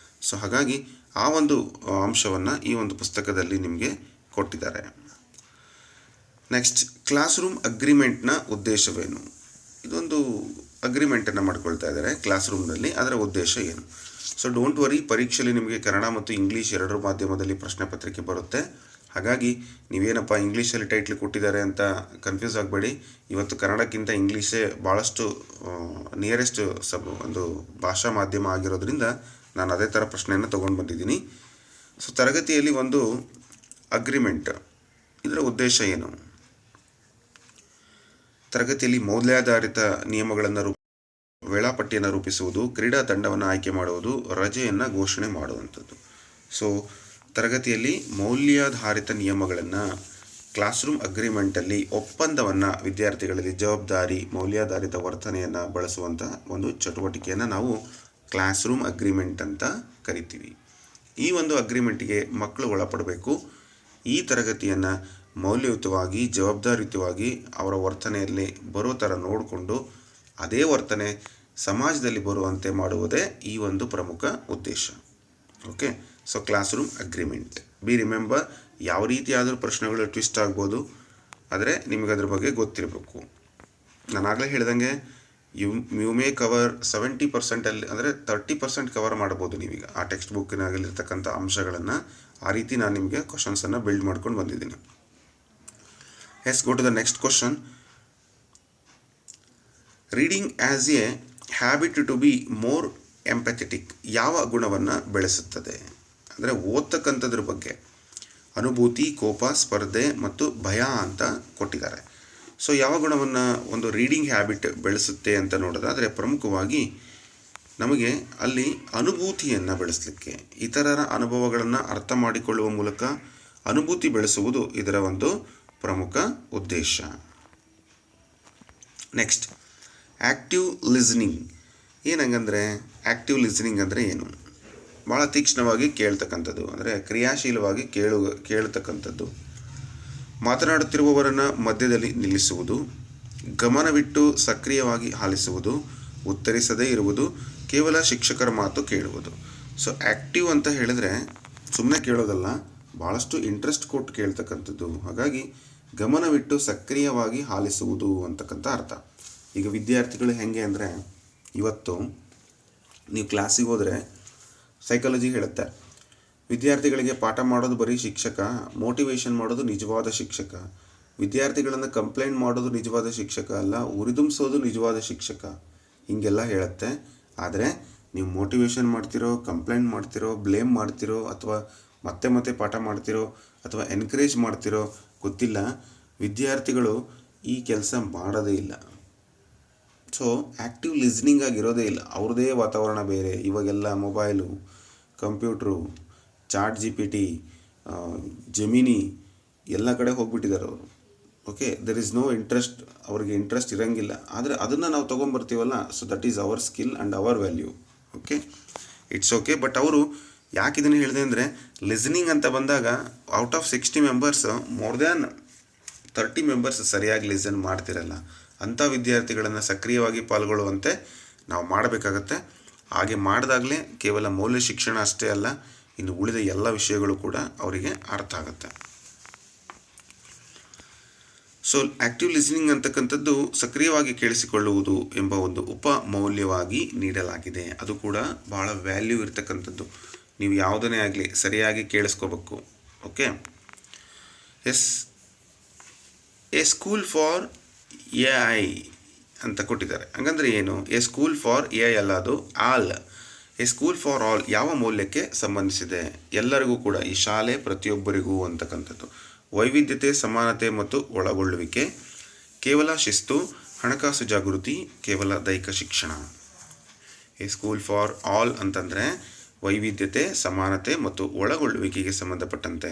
ಸೊ ಹಾಗಾಗಿ ಆ ಒಂದು ಅಂಶವನ್ನು ಈ ಒಂದು ಪುಸ್ತಕದಲ್ಲಿ ನಿಮಗೆ ಕೊಟ್ಟಿದ್ದಾರೆ. ನೆಕ್ಸ್ಟ್, ಕ್ಲಾಸ್ ರೂಮ್ ಅಗ್ರಿಮೆಂಟ್ನ ಉದ್ದೇಶವೇನು? ಇದೊಂದು ಅಗ್ರಿಮೆಂಟನ್ನು ಮಾಡ್ಕೊಳ್ತಾ ಇದ್ದಾರೆ ಕ್ಲಾಸ್ ರೂಮ್ನಲ್ಲಿ, ಅದರ ಉದ್ದೇಶ ಏನು? ಸೊ ಡೋಂಟ್ ವರಿ, ಪರೀಕ್ಷೆಯಲ್ಲಿ ನಿಮಗೆ ಕನ್ನಡ ಮತ್ತು ಇಂಗ್ಲೀಷ್ ಎರಡರ ಮಾಧ್ಯಮದಲ್ಲಿ ಪ್ರಶ್ನೆ ಪತ್ರಿಕೆ ಬರುತ್ತೆ. ಹಾಗಾಗಿ ನೀವೇನಪ್ಪ ಇಂಗ್ಲೀಷಲ್ಲಿ ಟೈಟ್ಲ್ ಕೊಟ್ಟಿದ್ದಾರೆ ಅಂತ ಕನ್ಫ್ಯೂಸ್ ಆಗಬೇಡಿ. ಇವತ್ತು ಕನ್ನಡಕ್ಕಿಂತ ಇಂಗ್ಲೀಷೇ ಭಾಳಷ್ಟು ನಿಯರೆಸ್ಟ್ ಒಂದು ಭಾಷಾ ಮಾಧ್ಯಮ ಆಗಿರೋದ್ರಿಂದ ನಾನು ಅದೇ ಥರ ಪ್ರಶ್ನೆಯನ್ನು ತೊಗೊಂಡು ಬಂದಿದ್ದೀನಿ. ಸೊ ತರಗತಿಯಲ್ಲಿ ಒಂದು ಅಗ್ರಿಮೆಂಟ್, ಇದರ ಉದ್ದೇಶ ಏನು? ತರಗತಿಯಲ್ಲಿ ಮೌಲ್ಯಾಧಾರಿತ ನಿಯಮಗಳನ್ನು ವೇಳಾಪಟ್ಟಿಯನ್ನು ರೂಪಿಸುವುದು, ಕ್ರೀಡಾ ತಂಡವನ್ನು ಆಯ್ಕೆ ಮಾಡುವುದು, ರಜೆಯನ್ನು ಘೋಷಣೆ ಮಾಡುವಂಥದ್ದು. ಸೊ ತರಗತಿಯಲ್ಲಿ ಮೌಲ್ಯಾಧಾರಿತ ನಿಯಮಗಳನ್ನು, ಕ್ಲಾಸ್ ರೂಮ್ ಅಗ್ರಿಮೆಂಟಲ್ಲಿ ಒಪ್ಪಂದವನ್ನು, ವಿದ್ಯಾರ್ಥಿಗಳಲ್ಲಿ ಜವಾಬ್ದಾರಿ, ಮೌಲ್ಯಾಧಾರಿತ ವರ್ತನೆಯನ್ನು ಬಳಸುವಂಥ ಒಂದು ಚಟುವಟಿಕೆಯನ್ನು ನಾವು ಕ್ಲಾಸ್ ರೂಮ್ ಅಗ್ರಿಮೆಂಟ್ ಅಂತ ಕರಿತೀವಿ. ಈ ಒಂದು ಅಗ್ರಿಮೆಂಟಿಗೆ ಮಕ್ಕಳು ಒಳಪಡಬೇಕು. ಈ ತರಗತಿಯನ್ನು ಮೌಲ್ಯಯುತವಾಗಿ, ಜವಾಬ್ದಾರಿಯುತವಾಗಿ ಅವರ ವರ್ತನೆಯಲ್ಲಿ ಬರೋ ಥರ ನೋಡಿಕೊಂಡು ಅದೇ ವರ್ತನೆ ಸಮಾಜದಲ್ಲಿ ಬರುವಂತೆ ಮಾಡುವುದೇ ಈ ಒಂದು ಪ್ರಮುಖ ಉದ್ದೇಶ. Okay, so class room agreement B remember. ಯಾವ ರೀತಿಯಾದರೂ ಪ್ರಶ್ನೆಗಳು ಟ್ವಿಸ್ಟ್ ಆಗ್ಬೋದು, ಆದರೆ ನಿಮಗೆ ಅದ್ರ ಬಗ್ಗೆ ಗೊತ್ತಿರಬೇಕು. ನಾನಾಗಲೇ ಹೇಳ್ದಂಗೆ ಯು ಮೇ ಕವರ್ 70%, ಅಂದರೆ 30% ಕವರ್ ಮಾಡ್ಬೋದು ನೀವೀಗ ಆ ಟೆಕ್ಸ್ಟ್ ಬುಕ್ಕಿನಾಗಲಿರ್ತಕ್ಕಂಥ ಅಂಶಗಳನ್ನು. ಆ ರೀತಿ ನಾನು ನಿಮಗೆ ಕ್ವಶನ್ಸನ್ನು ಬಿಲ್ಡ್ ಮಾಡ್ಕೊಂಡು ಬಂದಿದ್ದೀನಿ. Yes, go to the next question. Reading as a habit to be more empathetic ಯಾವ ಗುಣವನ್ನು ಬೆಳೆಸುತ್ತದೆ? ಅಂದರೆ ಓದ್ತಕ್ಕಂಥದ್ರ ಬಗ್ಗೆ ಅನುಭೂತಿ, ಕೋಪ, ಸ್ಪರ್ಧೆ ಮತ್ತು ಭಯ ಅಂತ ಕೊಟ್ಟಿದ್ದಾರೆ. ಸೊ ಯಾವ ಗುಣವನ್ನು ಒಂದು ರೀಡಿಂಗ್ ಹ್ಯಾಬಿಟ್ ಬೆಳೆಸುತ್ತೆ ಅಂತ ನೋಡೋದಾದರೆ, ಪ್ರಮುಖವಾಗಿ ನಮಗೆ ಅಲ್ಲಿ ಅನುಭೂತಿಯನ್ನು ಬೆಳೆಸಲಿಕ್ಕೆ, ಇತರರ ಅನುಭವಗಳನ್ನು ಅರ್ಥ ಮಾಡಿಕೊಳ್ಳುವ ಮೂಲಕ ಅನುಭೂತಿ ಬೆಳೆಸುವುದು ಇದರ ಒಂದು ಪ್ರಮುಖ ಉದ್ದೇಶ. Next, active listening. ಏನಂಗಂದರೆ ಆ್ಯಕ್ಟಿವ್ ಲಿಸ್ನಿಂಗ್ ಅಂದರೆ ಏನು? ಭಾಳ ತೀಕ್ಷ್ಣವಾಗಿ ಕೇಳ್ತಕ್ಕಂಥದ್ದು, ಅಂದರೆ ಕ್ರಿಯಾಶೀಲವಾಗಿ ಕೇಳ್ತಕ್ಕಂಥದ್ದು, ಮಾತನಾಡುತ್ತಿರುವವರನ್ನು ಮಧ್ಯದಲ್ಲಿ ನಿಲ್ಲಿಸುವುದು, ಗಮನವಿಟ್ಟು ಸಕ್ರಿಯವಾಗಿ ಆಲಿಸುವುದು, ಉತ್ತರಿಸದೇ ಇರುವುದು, ಕೇವಲ ಶಿಕ್ಷಕರ ಮಾತು ಕೇಳುವುದು. ಸೊ ಆ್ಯಕ್ಟಿವ್ ಅಂತ ಹೇಳಿದ್ರೆ ಸುಮ್ಮನೆ ಕೇಳೋದಲ್ಲ, ಭಾಳಷ್ಟು ಇಂಟ್ರೆಸ್ಟ್ ಕೊಟ್ಟು ಕೇಳ್ತಕ್ಕಂಥದ್ದು. ಹಾಗಾಗಿ ಗಮನವಿಟ್ಟು ಸಕ್ರಿಯವಾಗಿ ಆಲಿಸುವುದು ಅಂತಕ್ಕಂಥ ಅರ್ಥ. ಈಗ ವಿದ್ಯಾರ್ಥಿಗಳು ಹೇಗೆ ಅಂದರೆ, ಇವತ್ತು ನೀವು ಕ್ಲಾಸಿಗೆ ಹೋದರೆ ಸೈಕಾಲಜಿ ಹೇಳುತ್ತೆ, ವಿದ್ಯಾರ್ಥಿಗಳಿಗೆ ಪಾಠ ಮಾಡೋದು ಬರೀ ಶಿಕ್ಷಕ, ಮೋಟಿವೇಶನ್ ಮಾಡೋದು ನಿಜವಾದ ಶಿಕ್ಷಕ, ವಿದ್ಯಾರ್ಥಿಗಳನ್ನು ಕಂಪ್ಲೇಂಟ್ ಮಾಡೋದು ನಿಜವಾದ ಶಿಕ್ಷಕ ಅಲ್ಲ, ಉರಿದುಂಬಿಸೋದು ನಿಜವಾದ ಶಿಕ್ಷಕ, ಹೀಗೆಲ್ಲ ಹೇಳುತ್ತೆ. ಆದರೆ ನೀವು ಮೋಟಿವೇಶನ್ ಮಾಡ್ತಿರೋ, ಕಂಪ್ಲೇಂಟ್ ಮಾಡ್ತಿರೋ, ಬ್ಲೇಮ್ ಮಾಡ್ತಿರೋ, ಅಥವಾ ಮತ್ತೆ ಮತ್ತೆ ಪಾಠ ಮಾಡ್ತಿರೋ, ಅಥವಾ ಎನ್ಕರೇಜ್ ಮಾಡ್ತಿರೋ ಗೊತ್ತಿಲ್ಲ, ವಿದ್ಯಾರ್ಥಿಗಳು ಈ ಕೆಲಸ ಮಾಡೋದೇ ಇಲ್ಲ. ಸೊ ಆ್ಯಕ್ಟಿವ್ ಲಿಸ್ನಿಂಗ್ ಆಗಿರೋದೇ ಇಲ್ಲ. ಅವ್ರದ್ದೇ ವಾತಾವರಣ ಬೇರೆ. ಇವಾಗೆಲ್ಲ mobile, computer, chat GPT, Gemini ಎಲ್ಲ ಕಡೆ ಹೋಗ್ಬಿಟ್ಟಿದ್ದಾರೆ ಅವರು. Okay, there is no interest, ಅವ್ರಿಗೆ ಇಂಟ್ರೆಸ್ಟ್ ಇರೋಂಗಿಲ್ಲ. ಆದರೆ ಅದನ್ನು ನಾವು ತೊಗೊಂಬರ್ತೀವಲ್ಲ, so that is our skill and our value. Okay, it's okay. But ಅವರು ಯಾಕೆ ಇದನ್ನು ಹೇಳಿದೆ ಅಂದರೆ, ಲಿಸ್ನಿಂಗ್ ಅಂತ ಬಂದಾಗ out of 60 members more than 30 members ಸರಿಯಾಗಿ ಲಿಸನ್ ಮಾಡ್ತಿರಲ್ಲ. ಅಂಥ ವಿದ್ಯಾರ್ಥಿಗಳನ್ನು ಸಕ್ರಿಯವಾಗಿ ಪಾಲ್ಗೊಳ್ಳುವಂತೆ ನಾವು ಮಾಡಬೇಕಾಗತ್ತೆ. ಹಾಗೆ ಮಾಡಿದಾಗಲೇ ಕೇವಲ ಮೌಲ್ಯ ಶಿಕ್ಷಣ ಅಷ್ಟೇ ಅಲ್ಲ, ಇನ್ನು ಉಳಿದ ಎಲ್ಲ ವಿಷಯಗಳು ಕೂಡ ಅವರಿಗೆ ಅರ್ಥ ಆಗುತ್ತೆ. ಸೊ ಆ್ಯಕ್ಟಿವ್ ಲಿಸ್ನಿಂಗ್ ಅಂತಕ್ಕಂಥದ್ದು ಸಕ್ರಿಯವಾಗಿ ಕೇಳಿಸಿಕೊಳ್ಳುವುದು ಎಂಬ ಒಂದು ಉಪ ಮೌಲ್ಯವಾಗಿ ನೀಡಲಾಗಿದೆ. ಅದು ಕೂಡ ಭಾಳ ವ್ಯಾಲ್ಯೂ ಇರ್ತಕ್ಕಂಥದ್ದು. ನೀವು ಯಾವುದನ್ನೇ ಆಗಲಿ ಸರಿಯಾಗಿ ಕೇಳಿಸ್ಕೋಬೇಕು. Okay, yes, a school for AI ಅಂತ ಕೊಟ್ಟಿದ್ದಾರೆ. ಹಂಗಂದ್ರೆ ಏನು? ಎ ಸ್ಕೂಲ್ ಫಾರ್ AI ಅಲ್ಲ, ಅದು all. A school for all ಯಾವ ಮೌಲ್ಯಕ್ಕೆ ಸಂಬಂಧಿಸಿದೆ? ಎಲ್ಲರಿಗೂ ಕೂಡ, ಈ ಶಾಲೆ ಪ್ರತಿಯೊಬ್ಬರಿಗೂ ಅಂತಕ್ಕಂಥದ್ದು. ವೈವಿಧ್ಯತೆ, ಸಮಾನತೆ ಮತ್ತು ಒಳಗೊಳ್ಳುವಿಕೆ, ಕೇವಲ ಶಿಸ್ತು, ಹಣಕಾಸು ಜಾಗೃತಿ, ಕೇವಲ ದೈಹಿಕ ಶಿಕ್ಷಣ. ಎ ಸ್ಕೂಲ್ ಫಾರ್ ಆಲ್ ಅಂತಂದರೆ ವೈವಿಧ್ಯತೆ, ಸಮಾನತೆ ಮತ್ತು ಒಳಗೊಳ್ಳುವಿಕೆಗೆ ಸಂಬಂಧಪಟ್ಟಂತೆ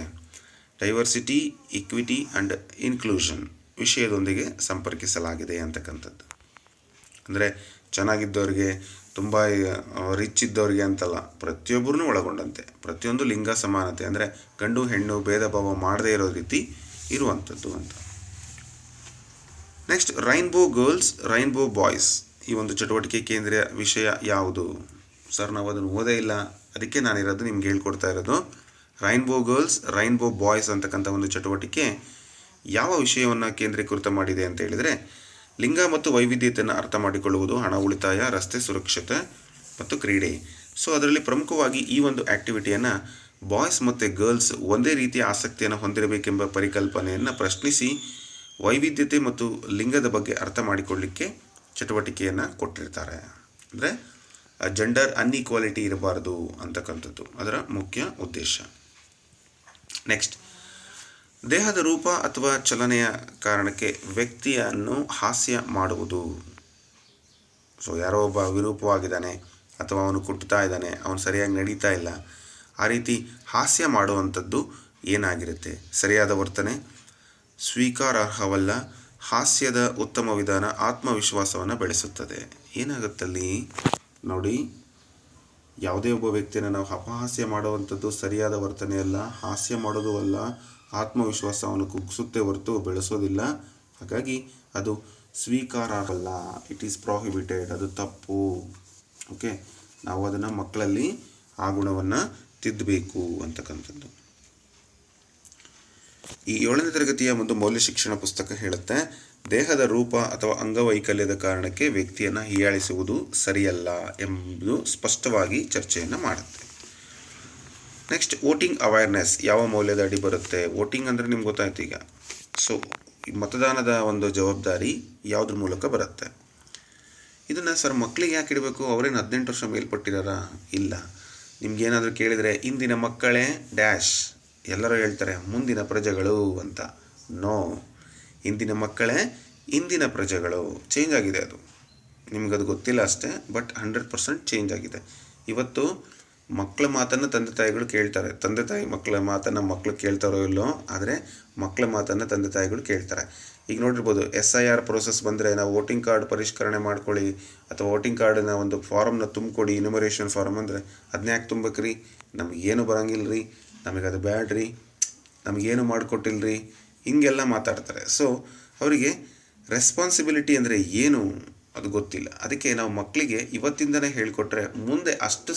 ಡೈವರ್ಸಿಟಿ, ಇಕ್ವಿಟಿ ಆ್ಯಂಡ್ ಇನ್ಕ್ಲೂಷನ್ ವಿಷಯದೊಂದಿಗೆ ಸಂಪರ್ಕಿಸಲಾಗಿದೆ ಅಂತಕ್ಕಂಥದ್ದು. ಅಂದರೆ ಚೆನ್ನಾಗಿದ್ದವ್ರಿಗೆ, ತುಂಬ ರಿಚ್ ಇದ್ದವ್ರಿಗೆ ಅಂತಲ್ಲ, ಪ್ರತಿಯೊಬ್ಬರನ್ನೂ ಒಳಗೊಂಡಂತೆ, ಪ್ರತಿಯೊಂದು ಲಿಂಗ ಸಮಾನತೆ, ಅಂದರೆ ಗಂಡು ಹೆಣ್ಣು ಭೇದ ಭಾವ ಮಾಡದೇ ಇರೋ ರೀತಿ ಇರುವಂಥದ್ದು ಅಂತ. Next rainbow girls, rainbow boys, ಈ ಒಂದು ಚಟುವಟಿಕೆ ಕೇಂದ್ರೀಯ ವಿಷಯ ಯಾವುದು? ಸರ್ ನಾವು ಅದನ್ನು ಓದೇ ಇಲ್ಲ, ಅದಕ್ಕೆ ನಾನಿರೋದು ನಿಮ್ಗೆ ಹೇಳ್ಕೊಡ್ತಾ ಇರೋದು. ರೈನ್ಬೋ ಗರ್ಲ್ಸ್, ರೈನ್ಬೋ ಬಾಯ್ಸ್ ಅಂತಕ್ಕಂಥ ಒಂದು ಚಟುವಟಿಕೆ ಯಾವ ವಿಷಯವನ್ನು ಕೇಂದ್ರೀಕೃತ ಮಾಡಿದೆ ಅಂತ ಹೇಳಿದರೆ, ಲಿಂಗ ಮತ್ತು ವೈವಿಧ್ಯತೆಯನ್ನು ಅರ್ಥ ಮಾಡಿಕೊಳ್ಳುವುದು, ಹಣ ಉಳಿತಾಯ, ರಸ್ತೆ ಸುರಕ್ಷತೆ ಮತ್ತು ಕ್ರೀಡೆ. ಸೊ ಅದರಲ್ಲಿ ಪ್ರಮುಖವಾಗಿ ಈ ಒಂದು ಆ್ಯಕ್ಟಿವಿಟಿಯನ್ನು ಬಾಯ್ಸ್ ಮತ್ತು ಗರ್ಲ್ಸ್ ಒಂದೇ ರೀತಿಯ ಆಸಕ್ತಿಯನ್ನು ಹೊಂದಿರಬೇಕೆಂಬ ಪರಿಕಲ್ಪನೆಯನ್ನು ಪ್ರಶ್ನಿಸಿ ವೈವಿಧ್ಯತೆ ಮತ್ತು ಲಿಂಗದ ಬಗ್ಗೆ ಅರ್ಥ ಮಾಡಿಕೊಳ್ಳಿಕ್ಕೆ ಚಟುವಟಿಕೆಯನ್ನು ಕೊಟ್ಟಿರ್ತಾರೆ. ಅಂದರೆ ಜೆಂಡರ್ ಅನ್ಈಕ್ವಾಲಿಟಿ ಇರಬಾರ್ದು ಅಂತಕ್ಕಂಥದ್ದು ಅದರ ಮುಖ್ಯ ಉದ್ದೇಶ. ನೆಕ್ಸ್ಟ್, ದೇಹದ ರೂಪ ಅಥವಾ ಚಲನೆಯ ಕಾರಣಕ್ಕೆ ವ್ಯಕ್ತಿಯನ್ನು ಹಾಸ್ಯ ಮಾಡುವುದು. ಸೊ ಯಾರೋ ಒಬ್ಬ ವಿರೂಪವಾಗಿದ್ದಾನೆ ಅಥವಾ ಅವನು ಕುಟ್ತಾ ಇದ್ದಾನೆ, ಅವನು ಸರಿಯಾಗಿ ನಡೀತಾ ಇಲ್ಲ, ಆ ರೀತಿ ಹಾಸ್ಯ ಮಾಡುವಂಥದ್ದು ಏನಾಗಿರುತ್ತೆ? ಸರಿಯಾದ ವರ್ತನೆ, ಸ್ವೀಕಾರಾರ್ಹವಲ್ಲ. ಹಾಸ್ಯದ ಉತ್ತಮ ವಿಧಾನ ಆತ್ಮವಿಶ್ವಾಸವನ್ನು ಬೆಳೆಸುತ್ತದೆ. ಏನಾಗುತ್ತಲ್ಲಿ ನೋಡಿ, ಯಾವುದೇ ಒಬ್ಬ ವ್ಯಕ್ತಿಯನ್ನು ನಾವು ಅಪಹಾಸ್ಯ ಮಾಡುವಂಥದ್ದು ಸರಿಯಾದ ವರ್ತನೆ ಅಲ್ಲ, ಹಾಸ್ಯ ಮಾಡೋದು ಅಲ್ಲ, ಆತ್ಮವಿಶ್ವಾಸವನ್ನು ಕುಗ್ಗಿಸುತ್ತೆ ಹೊರತು ಬೆಳೆಸೋದಿಲ್ಲ. ಹಾಗಾಗಿ ಅದು ಸ್ವೀಕಾರಾರ್ಹವಲ್ಲ, ಇಟ್ ಈಸ್ ಪ್ರೊಹಿಬಿಟೆಡ್, ಅದು ತಪ್ಪು. ಓಕೆ, ನಾವು ಅದನ್ನು ಮಕ್ಕಳಲ್ಲಿ ಆ ಗುಣವನ್ನು ತಿದ್ದಬೇಕು ಅಂತಕ್ಕಂಥದ್ದು. ಈ 7ನೇ ತರಗತಿಯ ಒಂದು ಮೌಲ್ಯ ಶಿಕ್ಷಣ ಪುಸ್ತಕ ಹೇಳುತ್ತೆ, ದೇಹದ ರೂಪ ಅಥವಾ ಅಂಗವೈಕಲ್ಯದ ಕಾರಣಕ್ಕೆ ವ್ಯಕ್ತಿಯನ್ನು ಹೀಯಾಳಿಸುವುದು ಸರಿಯಲ್ಲ ಎಂಬುದು ಸ್ಪಷ್ಟವಾಗಿ ಚರ್ಚೆಯನ್ನು ಮಾಡುತ್ತೆ. ನೆಕ್ಸ್ಟ್, ವೋಟಿಂಗ್ ಅವೇರ್ನೆಸ್ ಯಾವ ಮೌಲ್ಯದ ಅಡಿ ಬರುತ್ತೆ? ವೋಟಿಂಗ್ ಅಂದರೆ ನಿಮ್ಗೆ ಗೊತ್ತಾಯ್ತು ಈಗ. ಸೊ ಮತದಾನದ ಒಂದು ಜವಾಬ್ದಾರಿ ಯಾವುದ್ರ ಮೂಲಕ ಬರುತ್ತೆ? ಇದನ್ನು ಸರ್ ಮಕ್ಕಳಿಗೆ ಯಾಕೆ ಇಡಬೇಕು? ಅವರೇನು 18 ವರ್ಷ ಮೇಲ್ಪಟ್ಟಿದಾರಾ? ಇಲ್ಲ. ನಿಮ್ಗೇನಾದರೂ ಕೇಳಿದರೆ ಇಂದಿನ ಮಕ್ಕಳೇ ಡ್ಯಾಶ್, ಎಲ್ಲರೂ ಹೇಳ್ತಾರೆ ಮುಂದಿನ ಪ್ರಜೆಗಳು ಅಂತ. ನೋ, ಇಂದಿನ ಮಕ್ಕಳೇ ಇಂದಿನ ಪ್ರಜೆಗಳು. ಚೇಂಜ್ ಆಗಿದೆ ಅದು, ನಿಮಗದು ಗೊತ್ತಿಲ್ಲ ಅಷ್ಟೇ, ಬಟ್ 100% ಚೇಂಜ್ ಆಗಿದೆ. ಇವತ್ತು ಮಕ್ಕಳ ಮಾತನ್ನು ತಂದೆ ತಾಯಿಗಳು ಕೇಳ್ತಾರೆ, ತಂದೆ ತಾಯಿ ಮಕ್ಕಳ ಮಾತನ್ನು ಮಕ್ಕಳು ಕೇಳ್ತಾರೋ ಇಲ್ಲೋ, ಆದರೆ ಮಕ್ಕಳ ಮಾತನ್ನು ತಂದೆ ತಾಯಿಗಳು ಕೇಳ್ತಾರೆ. ಈಗ ನೋಡಿರ್ಬೋದು, SIR ಪ್ರೋಸೆಸ್ ಬಂದರೆ ನಾವು ವೋಟಿಂಗ್ ಕಾರ್ಡ್ ಪರಿಷ್ಕರಣೆ ಮಾಡ್ಕೊಳ್ಳಿ ಅಥವಾ ವೋಟಿಂಗ್ ಕಾರ್ಡನ್ನ ಒಂದು ಫಾರಮ್ನ ತುಂಬಿಕೊಡಿ, ಇನ್ಯುಮರೇಷನ್ ಫಾರಮ್ ಅಂದರೆ ಅದನ್ನ ಯಾಕೆ ತುಂಬಕ್ರಿ, ನಮಗೇನು ಬರೋಂಗಿಲ್ಲ ರೀ, ನಮಗೆ ಅದು ಬ್ಯಾಡ್ರಿ, ನಮಗೇನು ಮಾಡಿಕೊಟ್ಟಿಲ್ರಿ, ಹಿಂಗೆಲ್ಲ ಮಾತಾಡ್ತಾರೆ. ಸೊ ಅವರಿಗೆ ರೆಸ್ಪಾನ್ಸಿಬಿಲಿಟಿ ಅಂದರೆ ಏನು ಅದು ಗೊತ್ತಿಲ್ಲ. ಅದಕ್ಕೆ ನಾವು ಮಕ್ಕಳಿಗೆ ಇವತ್ತಿಂದನೇ ಹೇಳಿಕೊಟ್ರೆ ಮುಂದೆ ಅಷ್ಟು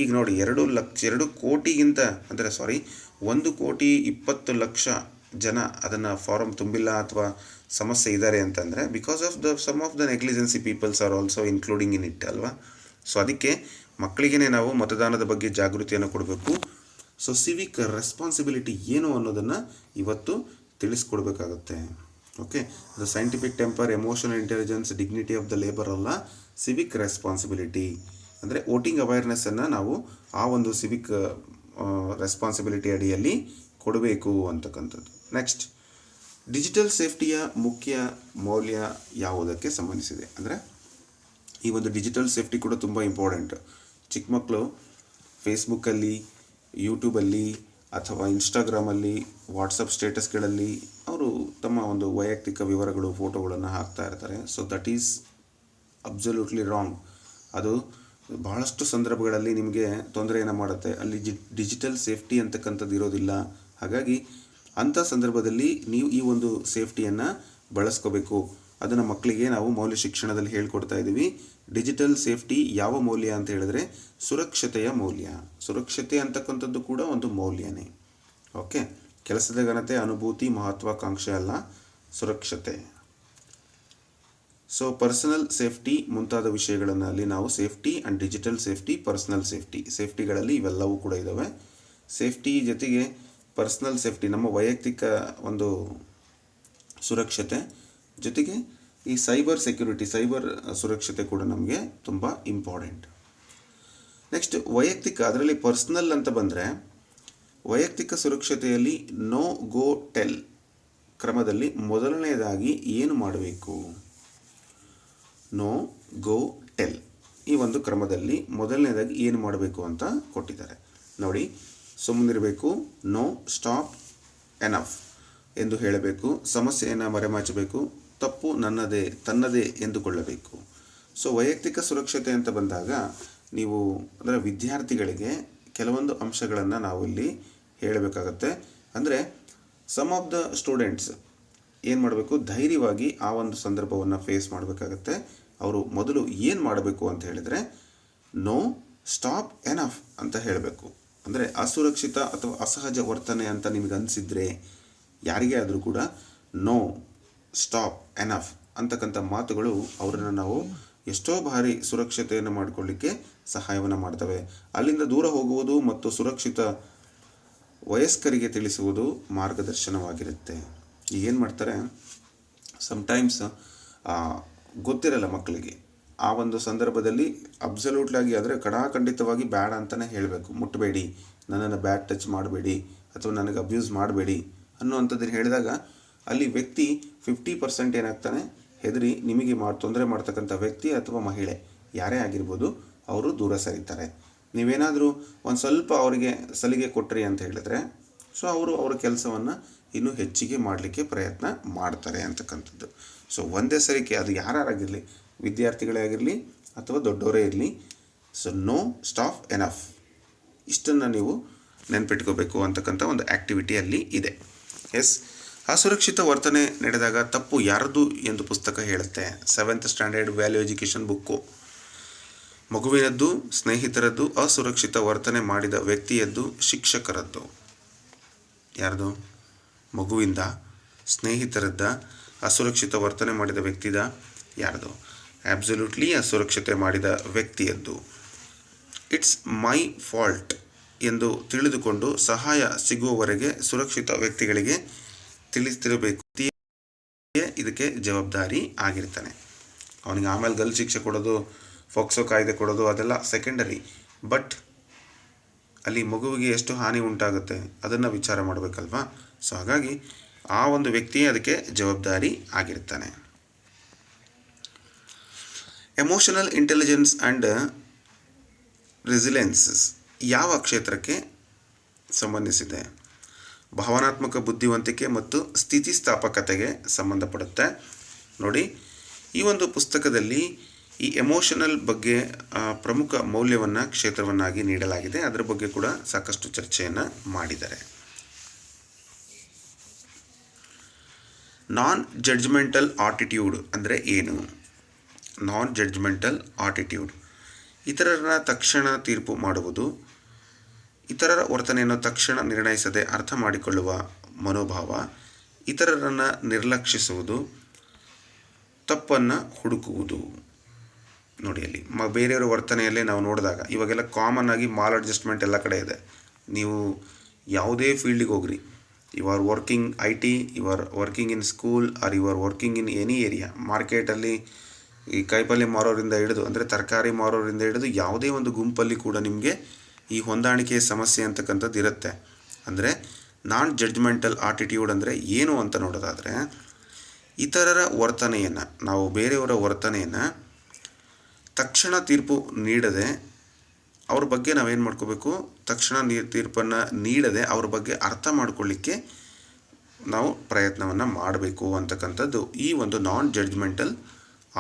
ಈಗ ನೋಡಿ 2 ಕೋಟಿಗಿಂತ ಅಂದರೆ 1,20,00,000 ಜನ ಅದನ್ನು ಫಾರಮ್ ತುಂಬಿಲ್ಲ ಅಥವಾ ಸಮಸ್ಯೆ ಇದ್ದಾರೆ ಅಂತಂದರೆ because of some of the negligence peoples are also including in it ಅಲ್ವಾ. ಸೊ ಅದಕ್ಕೆ ಮಕ್ಕಳಿಗೇ ನಾವು ಮತದಾನದ ಬಗ್ಗೆ ಜಾಗೃತಿಯನ್ನು ಕೊಡಬೇಕು. ಸೊ ಸಿವಿಕ್ ರೆಸ್ಪಾನ್ಸಿಬಿಲಿಟಿ ಏನು ಅನ್ನೋದನ್ನು ಇವತ್ತು ತಿಳಿಸ್ಕೊಡ್ಬೇಕಾಗತ್ತೆ. ಓಕೆ, ಅದು scientific temper, emotional intelligence, dignity of the labour ಅಲ್ಲ, ಸಿವಿಕ್ ರೆಸ್ಪಾನ್ಸಿಬಿಲಿಟಿ. ಅಂದರೆ ವೋಟಿಂಗ್ ಅವೇರ್ನೆಸ್ಸನ್ನು ನಾವು ಆ ಒಂದು ಸಿವಿಕ್ ರೆಸ್ಪಾನ್ಸಿಬಿಲಿಟಿ ಅಡಿಯಲ್ಲಿ ಕೊಡಬೇಕು ಅಂತಕ್ಕಂಥದ್ದು. ನೆಕ್ಸ್ಟ್, ಡಿಜಿಟಲ್ ಸೇಫ್ಟಿಯ ಮುಖ್ಯ ಮೌಲ್ಯ ಯಾವುದಕ್ಕೆ ಸಂಬಂಧಿಸಿದೆ? ಅಂದರೆ ಈ ಒಂದು ಡಿಜಿಟಲ್ ಸೇಫ್ಟಿ ಕೂಡ ತುಂಬ ಇಂಪಾರ್ಟೆಂಟ್. ಚಿಕ್ಕ ಮಕ್ಕಳು ಫೇಸ್ಬುಕ್ಕಲ್ಲಿ, ಯೂಟ್ಯೂಬಲ್ಲಿ ಅಥವಾ ಇನ್ಸ್ಟಾಗ್ರಾಮಲ್ಲಿ, ವಾಟ್ಸಪ್ ಸ್ಟೇಟಸ್ಗಳಲ್ಲಿ ಅವರು ತಮ್ಮ ಒಂದು ವೈಯಕ್ತಿಕ ವಿವರಗಳು, ಫೋಟೋಗಳನ್ನು ಹಾಕ್ತಾ ಇರ್ತಾರೆ. So that is absolutely wrong. ಅದು ಬಹಳಷ್ಟು ಸಂದರ್ಭಗಳಲ್ಲಿ ನಿಮಗೆ ತೊಂದರೆಯನ್ನು ಮಾಡುತ್ತೆ. ಅಲ್ಲಿ ಡಿಜಿಟಲ್ ಸೇಫ್ಟಿ ಅಂತಕ್ಕಂಥದ್ದು ಇರೋದಿಲ್ಲ. ಹಾಗಾಗಿ ಅಂಥ ಸಂದರ್ಭದಲ್ಲಿ ನೀವು ಈ ಒಂದು ಸೇಫ್ಟಿಯನ್ನು ಬಳಸ್ಕೋಬೇಕು. ಅದನ್ನು ಮಕ್ಕಳಿಗೆ ನಾವು ಮೌಲ್ಯ ಶಿಕ್ಷಣದಲ್ಲಿ ಹೇಳ್ಕೊಡ್ತಾ ಇದ್ದೀವಿ. ಡಿಜಿಟಲ್ ಸೇಫ್ಟಿ ಯಾವ ಮೌಲ್ಯ ಅಂತ ಹೇಳಿದ್ರೆ ಸುರಕ್ಷತೆಯ ಮೌಲ್ಯ. ಸುರಕ್ಷತೆ ಅಂತಕ್ಕಂಥದ್ದು ಕೂಡ ಒಂದು ಮೌಲ್ಯನೇ. ಓಕೆ, ಕೆಲಸದ ಘನತೆ, ಅನುಭೂತಿ, ಮಹತ್ವಾಕಾಂಕ್ಷೆ ಅಲ್ಲ, ಸುರಕ್ಷತೆ. ಸೊ ಪರ್ಸನಲ್ ಸೇಫ್ಟಿ ಮುಂತಾದ ವಿಷಯಗಳನ್ನು ಅಲ್ಲಿ ನಾವು safety and digital safety, personal ಸೇಫ್ಟಿಗಳಲ್ಲಿ ಇವೆಲ್ಲವೂ ಕೂಡ ಇದ್ದಾವೆ. ಸೇಫ್ಟಿ ಜೊತೆಗೆ ಪರ್ಸನಲ್ ಸೇಫ್ಟಿ, ನಮ್ಮ ವೈಯಕ್ತಿಕ ಒಂದು ಸುರಕ್ಷತೆ ಜೊತೆಗೆ ಈ ಸೈಬರ್ ಸೆಕ್ಯುರಿಟಿ, ಸೈಬರ್ ಸುರಕ್ಷತೆ ಕೂಡ ನಮಗೆ ತುಂಬ ಇಂಪಾರ್ಟೆಂಟ್. ನೆಕ್ಸ್ಟ್ ವೈಯಕ್ತಿಕ, ಅದರಲ್ಲಿ ಪರ್ಸನಲ್ ಅಂತ ಬಂದರೆ ವೈಯಕ್ತಿಕ ಸುರಕ್ಷತೆಯಲ್ಲಿ ನೋ ಗೋ ಟೆಲ್ ಕ್ರಮದಲ್ಲಿ ಮೊದಲನೆಯದಾಗಿ ಏನು ಮಾಡಬೇಕು? ನೋ ಗೋ ಟೆಲ್ ಈ ಒಂದು ಕ್ರಮದಲ್ಲಿ ಮೊದಲನೇದಾಗಿ ಏನು ಮಾಡಬೇಕು ಅಂತ ಕೊಟ್ಟಿದ್ದಾರೆ ನೋಡಿ. ಸುಮ್ಮನಿರಬೇಕು, ನೋ ಸ್ಟಾಪ್ ಎನಫ್ ಎಂದು ಹೇಳಬೇಕು, ಸಮಸ್ಯೆಯನ್ನು ಮರೆಮಾಚಬೇಕು, ತಪ್ಪು ನನ್ನದೇ ತನ್ನದೇ ಎಂದುಕೊಳ್ಳಬೇಕು. ಸೊ ವೈಯಕ್ತಿಕ ಸುರಕ್ಷತೆ ಅಂತ ಬಂದಾಗ ನೀವು ವಿದ್ಯಾರ್ಥಿಗಳಿಗೆ ಕೆಲವೊಂದು ಅಂಶಗಳನ್ನು ನಾವು ಇಲ್ಲಿ ಹೇಳಬೇಕಾಗತ್ತೆ. ಅಂದರೆ ಸಮ್ ಆಫ್ ದ ಸ್ಟೂಡೆಂಟ್ಸ್ ಏನು ಮಾಡಬೇಕು, ಧೈರ್ಯವಾಗಿ ಆ ಒಂದು ಸಂದರ್ಭವನ್ನು ಫೇಸ್ ಮಾಡಬೇಕಾಗತ್ತೆ. ಅವರು ಮೊದಲು ಏನು ಮಾಡಬೇಕು ಅಂತ ಹೇಳಿದರೆ, ನೋ, ಸ್ಟಾಪ್, ಎನಫ್ ಅಂತ ಹೇಳಬೇಕು. ಅಂದರೆ ಅಸುರಕ್ಷಿತ ಅಥವಾ ಅಸಹಜ ವರ್ತನೆ ಅಂತ ನಿಮಗೆ ಅನಿಸಿದರೆ ಯಾರಿಗೇ ಆದರೂ ಕೂಡ ನೋ, ಸ್ಟಾಪ್, ಎನಫ್ ಅಂತಕ್ಕಂಥ ಮಾತುಗಳು ಅವರನ್ನು ನಾವು ಎಷ್ಟೋ ಬಾರಿ ಸುರಕ್ಷತೆಯನ್ನು ಮಾಡಿಕೊಳ್ಳಿಕ್ಕೆ ಸಹಾಯವನ್ನು ಮಾಡ್ತವೆ. ಅಲ್ಲಿಂದ ದೂರ ಹೋಗುವುದು ಮತ್ತು ಸುರಕ್ಷಿತ ವಯಸ್ಕರಿಗೆ ತಿಳಿಸುವುದು ಮಾರ್ಗದರ್ಶನವಾಗಿರುತ್ತೆ. ಏನು ಮಾಡ್ತಾರೆ, ಸಮ್ಟೈಮ್ಸ್ ಗೊತ್ತಿರಲ್ಲ ಮಕ್ಕಳಿಗೆ. ಆ ಒಂದು ಸಂದರ್ಭದಲ್ಲಿ ಅಬ್ಸಲ್ಯೂಟ್ಲಾಗಿ ಆದರೆ ಖಡಾಖಂಡಿತವಾಗಿ ಬೇಡ ಅಂತಲೇ ಹೇಳಬೇಕು. ಮುಟ್ಟಬೇಡಿ, ನನ್ನನ್ನು ಬ್ಯಾಡ್ ಟಚ್ ಮಾಡಬೇಡಿ ಅಥವಾ ನನಗೆ ಅಬ್ಯೂಸ್ ಮಾಡಬೇಡಿ ಅನ್ನುವಂಥದ್ದನ್ನು ಹೇಳಿದಾಗ ಅಲ್ಲಿ ವ್ಯಕ್ತಿ 50% ಏನಾಗ್ತಾನೆ, ಹೆದರಿ ನಿಮಗೆ ತೊಂದರೆ ಮಾಡ್ತಕ್ಕಂಥ ವ್ಯಕ್ತಿ ಅಥವಾ ಮಹಿಳೆ ಯಾರೇ ಆಗಿರ್ಬೋದು ಅವರು ದೂರ ಸರಿತಾರೆ. ನೀವೇನಾದರೂ ಒಂದು ಸ್ವಲ್ಪ ಅವರಿಗೆ ಸಲಿಗೆ ಕೊಟ್ಟರಿ ಅಂತ ಹೇಳಿದ್ರೆ ಸೊ ಅವರು ಅವರ ಕೆಲಸವನ್ನು ಇನ್ನೂ ಹೆಚ್ಚಿಗೆ ಮಾಡಲಿಕ್ಕೆ ಪ್ರಯತ್ನ ಮಾಡ್ತಾರೆ ಅಂತಕ್ಕಂಥದ್ದು. ಸೊ ಒಂದೇ ಸರಿಕೆ ಅದು ಯಾರಾಗಿರಲಿ, ವಿದ್ಯಾರ್ಥಿಗಳೇ ಆಗಿರಲಿ ಅಥವಾ ದೊಡ್ಡವರೇ ಇರಲಿ, ಸೊ ನೋ, ಸ್ಟಾಪ್, ಎನಫ್ ಇಷ್ಟನ್ನು ನೀವು ನೆನಪಿಟ್ಕೋಬೇಕು ಅಂತಕ್ಕಂಥ ಒಂದು ಆ್ಯಕ್ಟಿವಿಟಿ ಅಲ್ಲಿ ಇದೆ. ಎಸ್, ಅಸುರಕ್ಷಿತ ವರ್ತನೆ ನಡೆದಾಗ ತಪ್ಪು ಯಾರದ್ದು ಎಂದು ಪುಸ್ತಕ ಹೇಳುತ್ತೆ. 7th standard value education book. ಮಗುವಿನದ್ದು, ಸ್ನೇಹಿತರದ್ದು, ಅಸುರಕ್ಷಿತ ವರ್ತನೆ ಮಾಡಿದ ವ್ಯಕ್ತಿಯದ್ದು, ಶಿಕ್ಷಕರದ್ದು. ಯಾರ್ದು? ಮಗುವಿಂದ, ಸ್ನೇಹಿತರದ್ದ, ಅಸುರಕ್ಷಿತ ವರ್ತನೆ ಮಾಡಿದ ವ್ಯಕ್ತಿದ, ಯಾರ್ದು? ಆಬ್ಸಲ್ಯೂಟ್ಲಿ ಅಸುರಕ್ಷತೆ ಮಾಡಿದ ವ್ಯಕ್ತಿಯದ್ದು. ಇಟ್ಸ್ ಮೈ ಫಾಲ್ಟ್ ಎಂದು ತಿಳಿದುಕೊಂಡು ಸಹಾಯ ಸಿಗುವವರೆಗೆ ಸುರಕ್ಷಿತ ವ್ಯಕ್ತಿಗಳಿಗೆ ತಿಳಿಸ್ತಿರಬೇಕು. ಇದಕ್ಕೆ ಜವಾಬ್ದಾರಿ ಆಗಿರ್ತಾನೆ. ಅವನಿಗೆ ಆಮೇಲೆ ಗಲ್ಲು ಶಿಕ್ಷೆ ಕೊಡೋದು, ಫೋಕ್ಸೋ ಕಾಯ್ದೆ ಕೊಡೋದು ಅದೆಲ್ಲ ಸೆಕೆಂಡರಿ. ಬಟ್ ಅಲ್ಲಿ ಮಗುವಿಗೆ ಎಷ್ಟು ಹಾನಿ ಉಂಟಾಗುತ್ತೆ ಅದನ್ನು ವಿಚಾರ ಮಾಡಬೇಕಲ್ವಾ. ಸೊ ಹಾಗಾಗಿ ಆ ಒಂದು ವ್ಯಕ್ತಿಯೇ ಅದಕ್ಕೆ ಜವಾಬ್ದಾರಿ ಆಗಿರ್ತಾನೆ. ಎಮೋಷನಲ್ ಇಂಟೆಲಿಜೆನ್ಸ್ ಆ್ಯಂಡ್ ರೆಸಿಲೆನ್ಸಸ್ ಯಾವ ಕ್ಷೇತ್ರಕ್ಕೆ ಸಂಬಂಧಿಸಿದೆ? ಭಾವನಾತ್ಮಕ ಬುದ್ಧಿವಂತಿಕೆ ಮತ್ತು ಸ್ಥಿತಿಸ್ಥಾಪಕತೆಗೆ ಸಂಬಂಧಪಡುತ್ತೆ. ನೋಡಿ, ಈ ಒಂದು ಪುಸ್ತಕದಲ್ಲಿ ಈ ಎಮೋಷನಲ್ ಬಗ್ಗೆ ಪ್ರಮುಖ ಮೌಲ್ಯವನ್ನು ಕ್ಷೇತ್ರವನ್ನಾಗಿ ನೀಡಲಾಗಿದೆ. ಅದರ ಬಗ್ಗೆ ಕೂಡ ಸಾಕಷ್ಟು ಚರ್ಚೆಯನ್ನು ಮಾಡಿದ್ದಾರೆ. ನಾನ್ ಜಡ್ಜ್ಮೆಂಟಲ್ ಆಟಿಟ್ಯೂಡ್ ಅಂದರೆ ಏನು? ನಾನ್ ಜಡ್ಜ್ಮೆಂಟಲ್ ಆಟಿಟ್ಯೂಡ್ ಇತರರ ತಕ್ಷಣ ತೀರ್ಪು ಮಾಡುವುದು, ಇತರರ ವರ್ತನೆಯನ್ನು ತಕ್ಷಣ ನಿರ್ಣಯಿಸದೆ ಅರ್ಥ ಮಾಡಿಕೊಳ್ಳುವ ಮನೋಭಾವ, ಇತರರನ್ನು ನಿರ್ಲಕ್ಷಿಸುವುದು, ತಪ್ಪನ್ನು ಹುಡುಕುವುದು. ನೋಡಿ, ಅಲ್ಲಿ ಬೇರೆಯವರ ವರ್ತನೆಯಲ್ಲೇ ನಾವು ನೋಡಿದಾಗ ಇವಾಗೆಲ್ಲ ಕಾಮನ್ ಆಗಿ ಮಾಲ್ ಅಡ್ಜಸ್ಟ್ಮೆಂಟ್ ಎಲ್ಲ ಕಡೆ ಇದೆ. ನೀವು ಯಾವುದೇ ಫೀಲ್ಡಿಗೆ ಹೋಗ್ರಿ, you are working IT, you are working in school or you are working in any area, ಮಾರ್ಕೆಟಲ್ಲಿ ಈ ಕಾಯಿಪಲ್ಯ ಮಾರೋರಿಂದ ಹಿಡಿದು ಅಂದರೆ ತರಕಾರಿ ಮಾರೋರಿಂದ ಹಿಡಿದು ಯಾವುದೇ ಒಂದು ಗುಂಪಲ್ಲಿ ಕೂಡ ನಿಮಗೆ ಈ ಹೊಂದಾಣಿಕೆಯ ಸಮಸ್ಯೆ ಅಂತಕ್ಕಂಥದ್ದು ಇರುತ್ತೆ. ಅಂದರೆ ನಾನ್ ಜಡ್ಜ್ಮೆಂಟಲ್ ಆಟಿಟ್ಯೂಡ್ ಅಂದರೆ ಏನು ಅಂತ ನೋಡೋದಾದರೆ, ಇತರರ ವರ್ತನೆಯನ್ನು, ನಾವು ಬೇರೆಯವರ ವರ್ತನೆಯನ್ನು ತಕ್ಷಣ ತೀರ್ಪು ನೀಡದೆ ಅವ್ರ ಬಗ್ಗೆ ನಾವೇನು ಮಾಡ್ಕೋಬೇಕು, ತಕ್ಷಣ ತೀರ್ಪನ್ನು ನೀಡದೆ ಅವ್ರ ಬಗ್ಗೆ ಅರ್ಥ ಮಾಡ್ಕೊಳ್ಳಿಕ್ಕೆ ನಾವು ಪ್ರಯತ್ನವನ್ನು ಮಾಡಬೇಕು ಅಂತಕ್ಕಂಥದ್ದು ಈ ಒಂದು ನಾನ್ ಜಡ್ಜ್ಮೆಂಟಲ್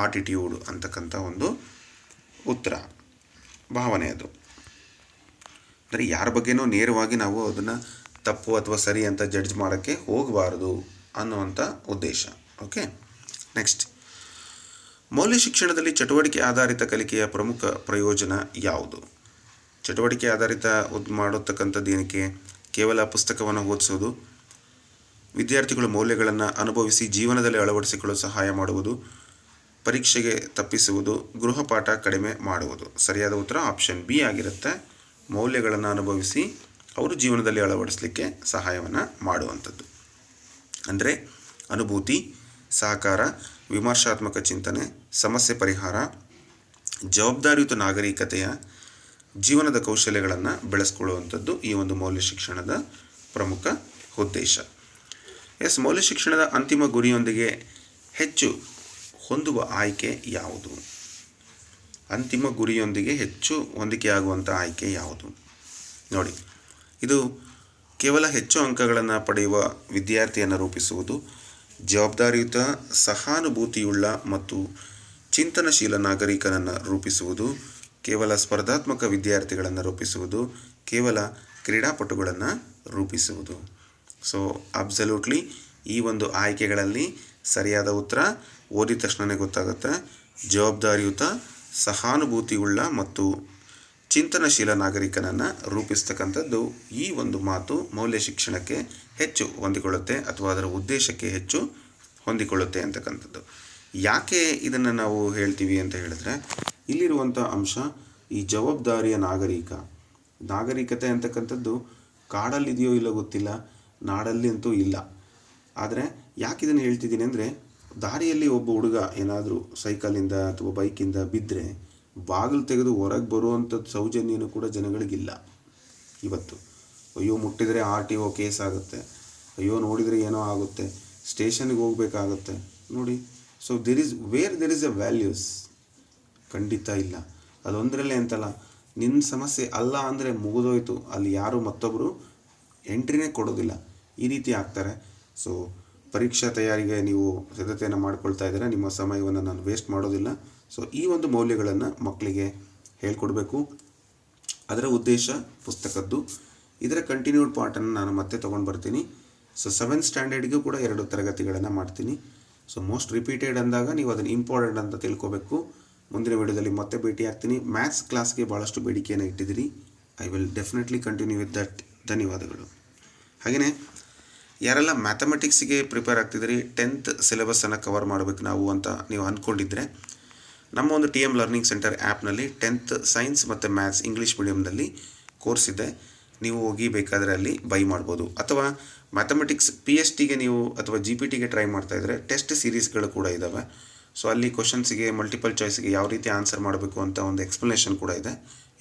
ಆಟಿಟ್ಯೂಡ್ ಅಂತಕ್ಕಂಥ ಒಂದು ಉತ್ತರ, ಭಾವನೆ. ಅದು ಅಂದರೆ ಯಾರ ಬಗ್ಗೆನೂ ನೇರವಾಗಿ ನಾವು ಅದನ್ನು ತಪ್ಪು ಅಥವಾ ಸರಿ ಅಂತ ಜಡ್ಜ್ ಮಾಡೋಕ್ಕೆ ಹೋಗಬಾರ್ದು ಅನ್ನುವಂಥ ಉದ್ದೇಶ. ಓಕೆ, ನೆಕ್ಸ್ಟ್, ಮೌಲ್ಯ ಶಿಕ್ಷಣದಲ್ಲಿ ಚಟುವಟಿಕೆ ಆಧಾರಿತ ಕಲಿಕೆಯ ಪ್ರಮುಖ ಪ್ರಯೋಜನ ಯಾವುದು? ಚಟುವಟಿಕೆ ಆಧಾರಿತ ಮಾಡತಕ್ಕಂಥದ್ದು ಏನಕ್ಕೆ? ಕೇವಲ ಪುಸ್ತಕವನ್ನು ಓದಿಸೋದು, ವಿದ್ಯಾರ್ಥಿಗಳು ಮೌಲ್ಯಗಳನ್ನು ಅನುಭವಿಸಿ ಜೀವನದಲ್ಲಿ ಅಳವಡಿಸಿಕೊಳ್ಳಲು ಸಹಾಯ ಮಾಡುವುದು, ಪರೀಕ್ಷೆಗೆ ತಪ್ಪಿಸುವುದು, ಗೃಹಪಾಠ ಕಡಿಮೆ ಮಾಡುವುದು. ಸರಿಯಾದ ಉತ್ತರ ಆಪ್ಷನ್ ಬಿ ಆಗಿರುತ್ತೆ. ಮೌಲ್ಯಗಳನ್ನು ಅನುಭವಿಸಿ ಅವರು ಜೀವನದಲ್ಲಿ ಅಳವಡಿಸಲಿಕ್ಕೆ ಸಹಾಯವನ್ನು ಮಾಡುವಂಥದ್ದು. ಅಂದರೆ ಅನುಭೂತಿ, ಸಹಕಾರ, ವಿಮರ್ಶಾತ್ಮಕ ಚಿಂತನೆ, ಸಮಸ್ಯೆ ಪರಿಹಾರ, ಜವಾಬ್ದಾರಿಯುತ ನಾಗರಿಕತೆಯ ಜೀವನದ ಕೌಶಲ್ಯಗಳನ್ನು ಬೆಳೆಸ್ಕೊಳ್ಳುವಂಥದ್ದು ಈ ಒಂದು ಮೌಲ್ಯ ಶಿಕ್ಷಣದ ಪ್ರಮುಖ ಉದ್ದೇಶ. ಎಸ್, ಮೌಲ್ಯ ಶಿಕ್ಷಣದ ಅಂತಿಮ ಗುರಿಯೊಂದಿಗೆ ಹೆಚ್ಚು ಹೊಂದುವ ಆಯ್ಕೆ ಯಾವುದು? ಅಂತಿಮ ಗುರಿಯೊಂದಿಗೆ ಹೆಚ್ಚು ಹೊಂದಿಕೆಯಾಗುವಂಥ ಆಯ್ಕೆ ಯಾವುದು? ನೋಡಿ, ಇದು ಕೇವಲ ಹೆಚ್ಚು ಅಂಕಗಳನ್ನು ಪಡೆಯುವ ವಿದ್ಯಾರ್ಥಿಯನ್ನು ರೂಪಿಸುವುದು, ಜವಾಬ್ದಾರಿಯುತ, ಸಹಾನುಭೂತಿಯುಳ್ಳ ಮತ್ತು ಚಿಂತನಶೀಲ ನಾಗರಿಕನನ್ನು ರೂಪಿಸುವುದು, ಕೇವಲ ಸ್ಪರ್ಧಾತ್ಮಕ ವಿದ್ಯಾರ್ಥಿಗಳನ್ನು ರೂಪಿಸುವುದು, ಕೇವಲ ಕ್ರೀಡಾಪಟುಗಳನ್ನು ರೂಪಿಸುವುದು. ಸೊ ಅಬ್ಸಲ್ಯೂಟ್ಲಿ ಈ ಒಂದು ಆಯ್ಕೆಗಳಲ್ಲಿ ಸರಿಯಾದ ಉತ್ತರ ಓದಿದ ತಕ್ಷಣವೇ ಗೊತ್ತಾಗುತ್ತೆ. ಜವಾಬ್ದಾರಿಯುತ, ಸಹಾನುಭೂತಿಯುಳ್ಳ ಮತ್ತು ಚಿಂತನಶೀಲ ನಾಗರಿಕನನ್ನು ರೂಪಿಸ್ತಕ್ಕಂಥದ್ದು ಈ ಒಂದು ಮಾತು ಮೌಲ್ಯ ಶಿಕ್ಷಣಕ್ಕೆ ಹೆಚ್ಚು ಹೊಂದಿಕೊಳ್ಳುತ್ತೆ ಅಥವಾ ಅದರ ಉದ್ದೇಶಕ್ಕೆ ಹೆಚ್ಚು ಹೊಂದಿಕೊಳ್ಳುತ್ತೆ ಅಂತಕ್ಕಂಥದ್ದು. ಯಾಕೆ ಇದನ್ನು ನಾವು ಹೇಳ್ತೀವಿ ಅಂತ ಹೇಳಿದ್ರೆ, ಇಲ್ಲಿರುವಂಥ ಅಂಶ ಈ ಜವಾಬ್ದಾರಿಯ ನಾಗರಿಕತೆ ಅಂತಕ್ಕಂಥದ್ದು ಕಾಡಲ್ಲಿದೆಯೋ ಇಲ್ಲೋ ಗೊತ್ತಿಲ್ಲ, ನಾಡಲ್ಲಿ ಅಂತೂ ಇಲ್ಲ. ಆದರೆ ಯಾಕೆ ಇದನ್ನು ಹೇಳ್ತಿದ್ದೀನಿ ಅಂದರೆ, ದಾರಿಯಲ್ಲಿ ಒಬ್ಬ ಹುಡುಗ ಏನಾದರೂ ಸೈಕಲಿಂದ ಅಥವಾ ಬೈಕಿಂದ ಬಿದ್ದರೆ ಬಾಗಿಲು ತೆಗೆದು ಹೊರಗೆ ಬರುವಂಥದ್ದು ಸೌಜನ್ಯನೂ ಕೂಡ ಜನಗಳಿಗಿಲ್ಲ ಇವತ್ತು. ಅಯ್ಯೋ ಮುಟ್ಟಿದರೆ RTO ಕೇಸ್ ಆಗುತ್ತೆ, ಅಯ್ಯೋ ನೋಡಿದರೆ ಏನೋ ಆಗುತ್ತೆ, ಸ್ಟೇಷನ್ಗೆ ಹೋಗಬೇಕಾಗುತ್ತೆ ನೋಡಿ. So there is A values. ಖಂಡಿತ ಇಲ್ಲ. ಅದೊಂದರಲ್ಲೇ ಅಂತಲ್ಲ, ನಿನ್ನ ಸಮಸ್ಯೆ ಅಲ್ಲ ಅಂದರೆ ಮುಗಿದೋಯ್ತು, ಅಲ್ಲಿ ಯಾರು ಮತ್ತೊಬ್ಬರು ಎಂಟ್ರಿನೇ ಕೊಡೋದಿಲ್ಲ, ಈ ರೀತಿ ಆಗ್ತಾರೆ. ಸೊ ಪರೀಕ್ಷಾ ತಯಾರಿಗೆ ನೀವು ಸಿದ್ಧತೆಯನ್ನು ಮಾಡ್ಕೊಳ್ತಾ ಇದ್ದೀರಾ, ನಿಮ್ಮ ಸಮಯವನ್ನು ನಾನು ವೇಸ್ಟ್ ಮಾಡೋದಿಲ್ಲ. ಸೊ ಈ ಒಂದು ಮೌಲ್ಯಗಳನ್ನು ಮಕ್ಕಳಿಗೆ ಹೇಳ್ಕೊಡ್ಬೇಕು, ಅದರ ಉದ್ದೇಶ ಪುಸ್ತಕದ್ದು. ಇದರ ಕಂಟಿನ್ಯೂಡ್ ಪಾರ್ಟನ್ನು ನಾನು ಮತ್ತೆ ತೊಗೊಂಡು ಬರ್ತೀನಿ. ಸೊ 7th ಸ್ಟ್ಯಾಂಡರ್ಡ್ಗೂ ಕೂಡ 2 ತರಗತಿಗಳನ್ನು ಮಾಡ್ತೀನಿ. ಸೊ ಮೋಸ್ಟ್ ರಿಪೀಟೆಡ್ ಅಂದಾಗ ನೀವು ಅದನ್ನು ಇಂಪಾರ್ಟೆಂಟ್ ಅಂತ ತಿಳ್ಕೊಬೇಕು. ಮುಂದಿನ ವಿಡಿಯೋದಲ್ಲಿ ಮತ್ತೆ ಭೇಟಿ ಆಗ್ತೀನಿ. ಮ್ಯಾಥ್ಸ್ ಕ್ಲಾಸ್ಗೆ ಭಾಳಷ್ಟು ಬೇಡಿಕೆಯನ್ನು ಇಟ್ಟಿದ್ದೀರಿ. I will definitely continue with that. ಧನ್ಯವಾದಗಳು. ಹಾಗೆಯೇ ಯಾರೆಲ್ಲ ಮ್ಯಾಥಮೆಟಿಕ್ಸಿಗೆ ಪ್ರಿಪೇರ್ ಆಗ್ತಿದ್ದೀರಿ, 10th ಸಿಲೆಬಸ್ಸನ್ನು ಕವರ್ ಮಾಡಬೇಕು ನಾವು ಅಂತ ನೀವು ಅಂದ್ಕೊಂಡಿದ್ರೆ, ನಮ್ಮ ಒಂದು TM ಲರ್ನಿಂಗ್ ಸೆಂಟರ್ ಆ್ಯಪ್ನಲ್ಲಿ 10th ಸೈನ್ಸ್ ಮತ್ತು ಮ್ಯಾಥ್ಸ್ ಇಂಗ್ಲೀಷ್ ಮೀಡಿಯಮ್ನಲ್ಲಿ ಕೋರ್ಸ್ ಇದೆ. ನೀವು ಹೋಗಿ ಬೇಕಾದರೆ ಅಲ್ಲಿ ಬೈ ಮಾಡ್ಬೋದು. ಅಥವಾ ಮ್ಯಾಥಮೆಟಿಕ್ಸ್ PSTಗೆ ನೀವು ಅಥವಾ GPT ಟ್ರೈ ಮಾಡ್ತಾಯಿದ್ರೆ ಟೆಸ್ಟ್ ಸೀರೀಸ್ಗಳು ಕೂಡ ಇದ್ದಾವೆ. ಸೊ ಅಲ್ಲಿ ಕ್ವಶನ್ಸಿಗೆ ಮಲ್ಟಿಪಲ್ ಚಾಯ್ಸಿಗೆ ಯಾವ ರೀತಿ ಆನ್ಸರ್ ಮಾಡಬೇಕು ಅಂತ ಒಂದು ಎಕ್ಸ್ಪ್ಲನೇಷನ್ ಕೂಡ ಇದೆ.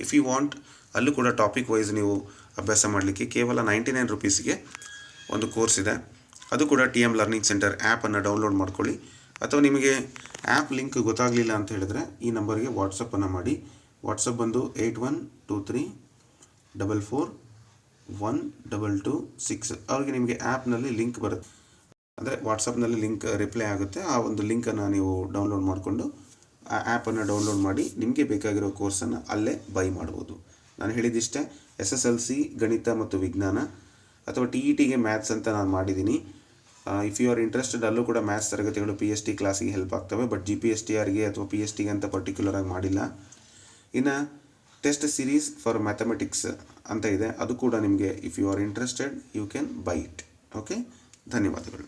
ಇಫ್ ಯು ವಾಂಟ್, ಅಲ್ಲೂ ಕೂಡ ಟಾಪಿಕ್ ವೈಸ್ ನೀವು ಅಭ್ಯಾಸ ಮಾಡಲಿಕ್ಕೆ ಕೇವಲ 99 ರುಪೀಸ್ಗೆ ಒಂದು ಕೋರ್ಸ್ ಇದೆ. ಅದು ಕೂಡ TM ಲರ್ನಿಂಗ್ ಸೆಂಟರ್ ಆ್ಯಪನ್ನು ಡೌನ್ಲೋಡ್ ಮಾಡ್ಕೊಳ್ಳಿ. ಅಥವಾ ನಿಮಗೆ ಆ್ಯಪ್ ಲಿಂಕ್ ಗೊತ್ತಾಗಲಿಲ್ಲ ಅಂತ ಹೇಳಿದ್ರೆ ಈ ನಂಬರ್ಗೆ ವಾಟ್ಸಪ್ಪನ್ನು ಮಾಡಿ. ವಾಟ್ಸಪ್ ಬಂದು 8123441226. ಅವ್ರಿಗೆ ನಿಮಗೆ ಆ್ಯಪ್ನಲ್ಲಿ ಲಿಂಕ್ ಬರುತ್ತೆ, ಅಂದರೆ ವಾಟ್ಸಪ್ನಲ್ಲಿ ಲಿಂಕ್ ರಿಪ್ಲೈ ಆಗುತ್ತೆ. ಆ ಒಂದು ಲಿಂಕನ್ನು ನೀವು ಡೌನ್ಲೋಡ್ ಮಾಡಿಕೊಂಡು ಆ ಆ್ಯಪನ್ನು ಡೌನ್ಲೋಡ್ ಮಾಡಿ ನಿಮಗೆ ಬೇಕಾಗಿರೋ ಕೋರ್ಸನ್ನು ಅಲ್ಲೇ ಬೈ ಮಾಡ್ಬೋದು. ನಾನು ಹೇಳಿದಿಷ್ಟೇ, SSLC ಗಣಿತ ಮತ್ತು ವಿಜ್ಞಾನ ಅಥವಾ TETಗೆ ಮ್ಯಾಥ್ಸ್ ಅಂತ ನಾನು ಮಾಡಿದ್ದೀನಿ. ಇಫ್ ಯು ಆರ್ ಇಂಟ್ರೆಸ್ಟೆಡ್, ಅಲ್ಲೂ ಕೂಡ ಮ್ಯಾಥ್ಸ್ ತರಗತಿಗಳು PST ಕ್ಲಾಸಿಗೆ ಹೆಲ್ಪ್ ಆಗ್ತವೆ. ಬಟ್ GPSTRಗೆ ಅಥವಾ PSTಗೆ ಅಂತ ಪರ್ಟಿಕ್ಯುಲರ್ ಆಗಿ ಮಾಡಿಲ್ಲ. ಇನ್ನು ಟೆಸ್ಟ್ ಸೀರೀಸ್ ಫಾರ್ ಮ್ಯಾಥಮೆಟಿಕ್ಸ್ ಅಂತ ಇದೆ, ಅದು ಕೂಡ ನಿಮಗೆ if you are interested you can buy it. Okay, ಧನ್ಯವಾದಗಳು.